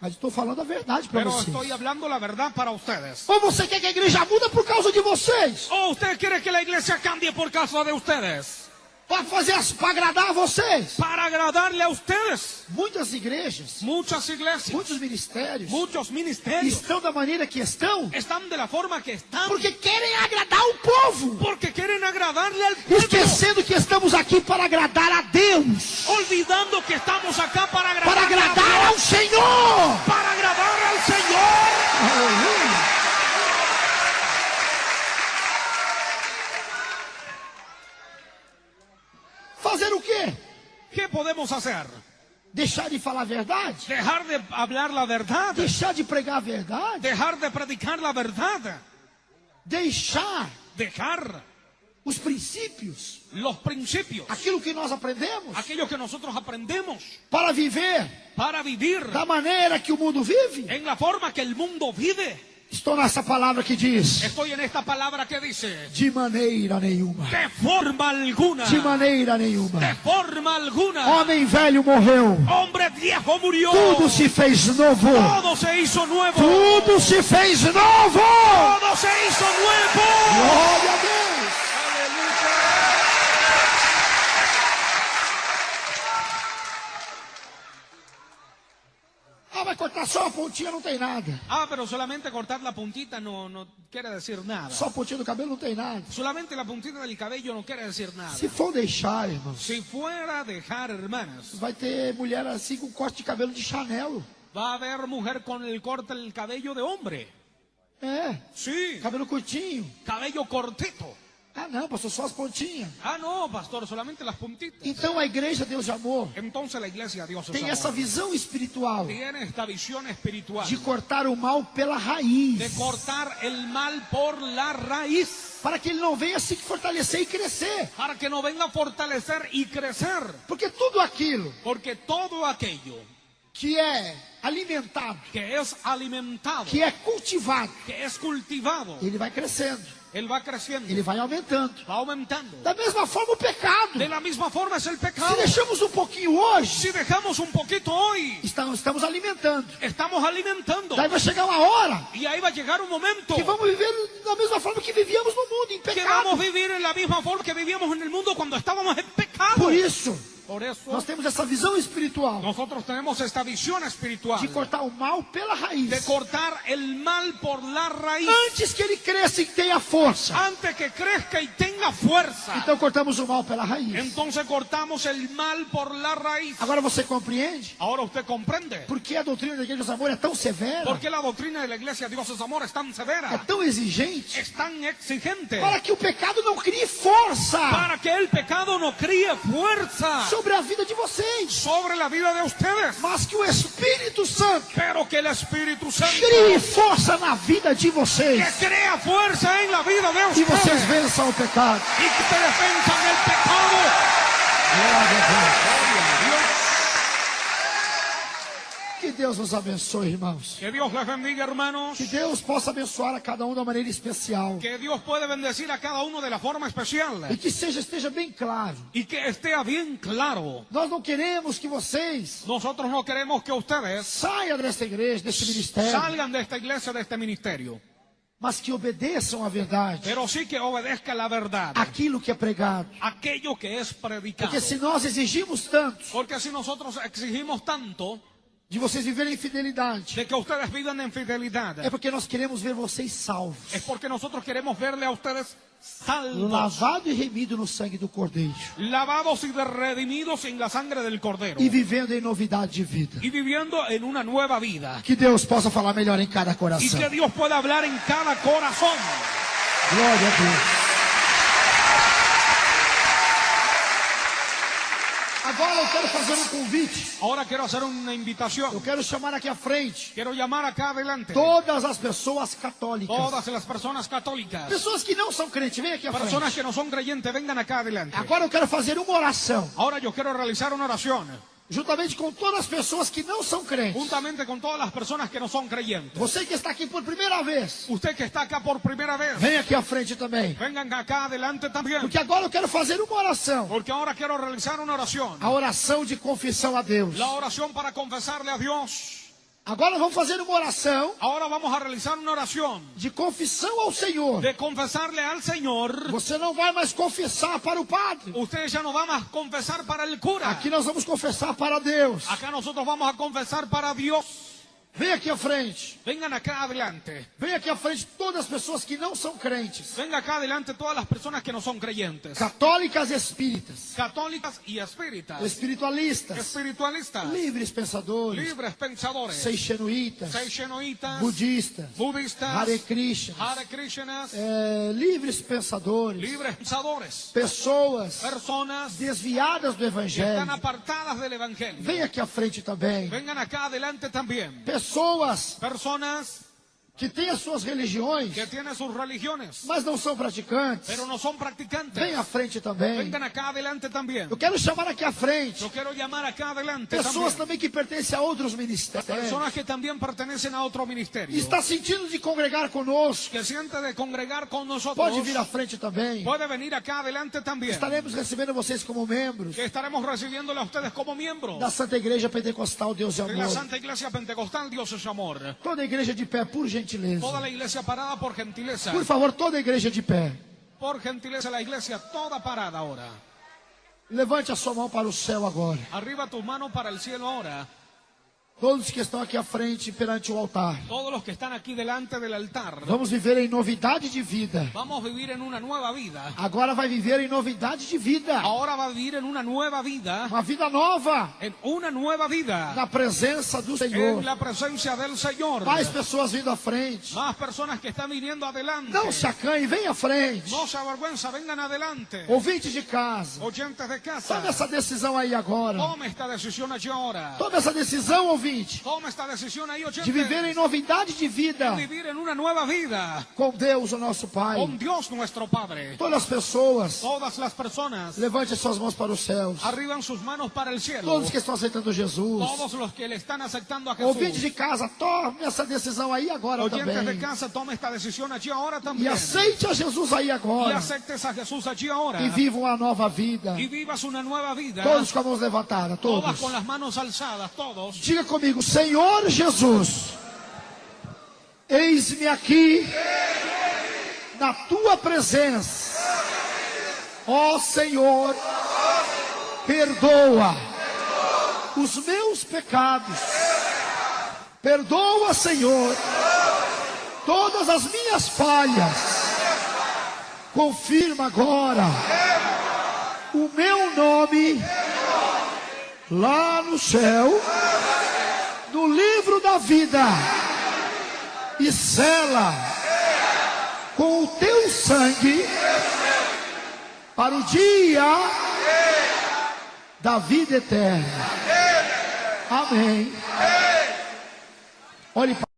mas estou falando a verdade para pero vocês. estoy hablando la verdad para ustedes. Ou você quer que a igreja muda por causa de vocês? ¿O usted quiere que la iglesia cambie por causa de ustedes? Para agradar a vocês? Para agradarle a ustedes. Muitas igrejas, Muchas iglesias, muitos ministérios muchos ministerios estão da maneira que estão están de la forma que están porque querem agradar o povo, porque quieren agradarle al pueblo, esquecendo que estamos aqui para agradar a Deus, olvidando que estamos acá para para agradarle a agradar Dios, ao Senhor. para agradar al Señor. Aleluia. Fazer o quê? ¿Qué podemos hacer? Deixar de falar a verdade? Dejar de hablar la verdad, Deixar de pregar a verdade? dejar de predicar la verdad, Deixar dejar os princípios, los principios, aquilo que nós aprendemos, aquello que nosotros aprendemos para viver para vivir da maneira que o mundo vive? en la forma que el mundo vive. Estou nessa palavra que diz: Estoy en esta palabra que dice, de maneira nenhuma. de forma alguna, De maneira de nenhuma. forma alguna, Homem velho morreu. hombre viejo murió, Tudo se fez novo. todo se hizo nuevo, Tudo se fez novo. todo se hizo nuevo. Glória a Deus. Ah, vai cortar só a pontinha, não tem nada. Ah, pero solamente cortar la puntita no quiere decir nada. Só a pontinha do cabelo não tem nada. Solamente la puntita del cabello no quiere decir nada. Se for deixar, irmãos, Si fuera a dejar, hermanas, vai ter mulher assim com corte de cabelo de Chanel. va a haber mujer con el corte del cabello de hombre. É, Sí, cabelo curtinho. cabello cortito. Ah, não, pastor, só as pontinhas. Ah, no, pastor, solamente las puntitas. Então a igreja Deus de Amor Entonces la iglesia Dios es tem amor. essa visão espiritual Tiene esta visión espiritual de cortar o mal pela raiz, de cortar el mal por la raíz, para que ele não venha se fortalecer e crescer. para que no venga a fortalecer y crecer. Porque tudo aquilo Porque todo aquello que é alimentado, que es alimentado, que é cultivado, que es cultivado, ele vai crescendo, él va creciendo, ele vai aumentando. va aumentando. Da mesma forma o pecado. De la misma forma es el Se pecado. deixamos um pouquinho hoje, Si dejamos un poquito hoy, estamos alimentando. estamos alimentando. Daí vai chegar uma hora Y ahí va a llegar un momento que vamos viver da mesma forma que vivíamos no mundo, em que pecado. vamos a vivir en la misma forma que vivíamos en el mundo cuando estábamos en pecado. Por isso, Por eso nós temos essa visão espiritual nosotros tenemos esta visión espiritual de cortar o mal pela raiz. de cortar el mal por la raíz Antes que ele cresça e tenha força. antes que crezca y tenga fuerza. Então cortamos o mal pela raiz. Entonces cortamos el mal por la raíz. Agora você compreende Ahora usted comprende por que a doutrina da Igreja dos Amor é tão severa, por qué la doctrina de la iglesia Dios es amor es tan é severa, tão exigente, es tan exigente, para que o pecado não crie força para que el pecado no críe fuerza sobre a vida de vocês, sobre la vida de ustedes, mas que o Espírito Santo pero que el Espíritu Santo crie força na vida de que vocês crea fuerza en la vida de e vocês ustedes vençam o pecado. y que te defensan el pecado. Que Deus nos abençoe, irmãos. Que Dios les bendiga, hermanos. Que Deus possa abençoar a cada um de uma maneira especial. Que Dios puede bendecir a cada uno de la forma E especial que esteja bem claro. y que esté bien claro. Nós não queremos que vocês Nosotros no queremos que ustedes saiam desta igreja, deste ministério, salgan de esta iglesia, de este ministerio, mas que obedeçam à verdade, pero sí que obedezca la verdad, aquilo que é pregado. aquello que es predicado. Porque se nós exigimos tanto Porque si nosotros exigimos tanto de vocês viverem em fidelidade, de que ustedes vivan en fidelidad, é porque nós queremos ver vocês salvos, es porque nosotros queremos verle a ustedes salvos, lavado e remido no sangue do Cordeiro, lavados y redimidos en la sangre del Cordero, e vivendo em novidade de vida. y viviendo en una nueva vida. Que Deus possa falar melhor em cada Y coração. que Dios pueda hablar en cada corazón. Glória a Deus. Agora eu quero fazer um convite. Ahora quiero hacer una Eu invitación. quero chamar aqui à frente Quiero llamar acá adelante todas as pessoas católicas. todas las personas católicas, Pessoas que não são crentes, vem aqui à personas frente. que no son creyentes, vengan acá adelante. Agora eu quero fazer uma oração, Ahora yo quiero realizar una oración juntamente com todas as pessoas que não são crentes. juntamente con todas las personas que no son creyentes. Você que está aqui por primeira vez, Usted que está acá por primera vez, vem aqui à frente também. vengan acá adelante también. Porque agora eu quero fazer uma oração. Porque ahora quiero realizar una oración. A oração de confissão a Deus. La oración para confesarle a Dios. Agora vamos fazer uma oração Ahora vamos a realizar una oración de confissão ao Senhor. de confesarle al Señor. Você não vai mais confessar para o padre. Usted ya no va más a confesar para el cura. Aqui nós vamos confessar para Deus. Acá nosotros vamos a confesar para Dios. Vem aqui à frente. Vengan acá adelante. Vem aqui à frente todas as pessoas que não são crentes. Venga acá adelante todas las personas que no son creyentes. Católicas e espíritas. Católicas y espíritas. Espiritualistas. Espiritualistas. Livres pensadores. Libres pensadores. Seixenoítas. Seixenoítas. Budistas. Budistas. Hare Krishnas. Hare Krishnas. Livres pensadores. Libres pensadores. Pessoas Personas desviadas do que están Evangelho. apartadas del Evangelio. Vem aqui à frente também. Vengan acá adelante también. Pessoas Personas que têm as suas religiões, que tienen sus religiones, mas não são praticantes. pero no son practicantes. Vem à frente também. Vengan acá adelante también. Eu quero chamar aqui à frente Yo quiero llamar acá adelante pessoas también. também que pertencem a outros ministérios. Personas que también pertenecen a otro E ministerio. está sentindo de congregar conosco. Que siente de congregar con nosotros. Pode vir à frente também. Puede venir acá adelante también. Estaremos recebendo vocês como membros Que estaremos recibiéndole a ustedes como miembros da Santa Igreja Pentecostal Deus e de la Amor. Santa Iglesia Pentecostal Dios es Amor. Toda a igreja de pé, por gentileza. Toda la iglesia parada por gentileza. Por favor, toda a igreja de pé. Por gentileza la iglesia toda parada ahora. Levante a sua mão para o céu agora. Arriba tus manos para el cielo ahora. Todos que estão aqui à frente perante o altar. Todos los que están aquí delante del altar. Vamos viver em novidade de vida. Vamos a vivir en una nueva vida. Agora vai viver em novidade de vida. Ahora va a vivir en una nueva vida. Uma vida nova En una nueva vida. na presença do Senhor. En la presencia del Señor. Mais pessoas vindo à frente. Más personas que están viniendo adelante. Não se acanhe, vem à frente. No se avergüenza, vengan adelante. Ouvintes de casa, Oyentes de casa. tome essa decisão aí agora. Tome esta decisión allí ahora. Tome essa decisão, ouvinte, Tome esta decisión ahí, oyentes. de viver em novidade de vida Vivir en una nueva vida. com Deus, o nosso Pai. Con Dios nuestro Padre. Todas as pessoas, Todas las personas levante suas mãos para os céus. arriban sus manos para el cielo. Todos que estão aceitando Jesus. Todos los que le están aceptando a Jesús. Ouvintes de casa, tome essa decisão aí agora Oyentes de também. casa, tome esta decisión allí ahora E también. aceite a Jesus aí Y agora. aceptes a Jesús allí ahora. E viva uma nova vida. Y vivas una nueva vida. Todos com as mãos levantadas, Todas todos. con las manos alzadas, todos. Diga comigo, Senhor Jesus, eis-me aqui na tua presença. Ó Senhor, perdoa os meus pecados. Perdoa, Senhor, todas as minhas falhas. Confirma agora o meu nome lá no céu, no livro da vida, e sela com o teu sangue para o dia da vida eterna. Amém. Olhe para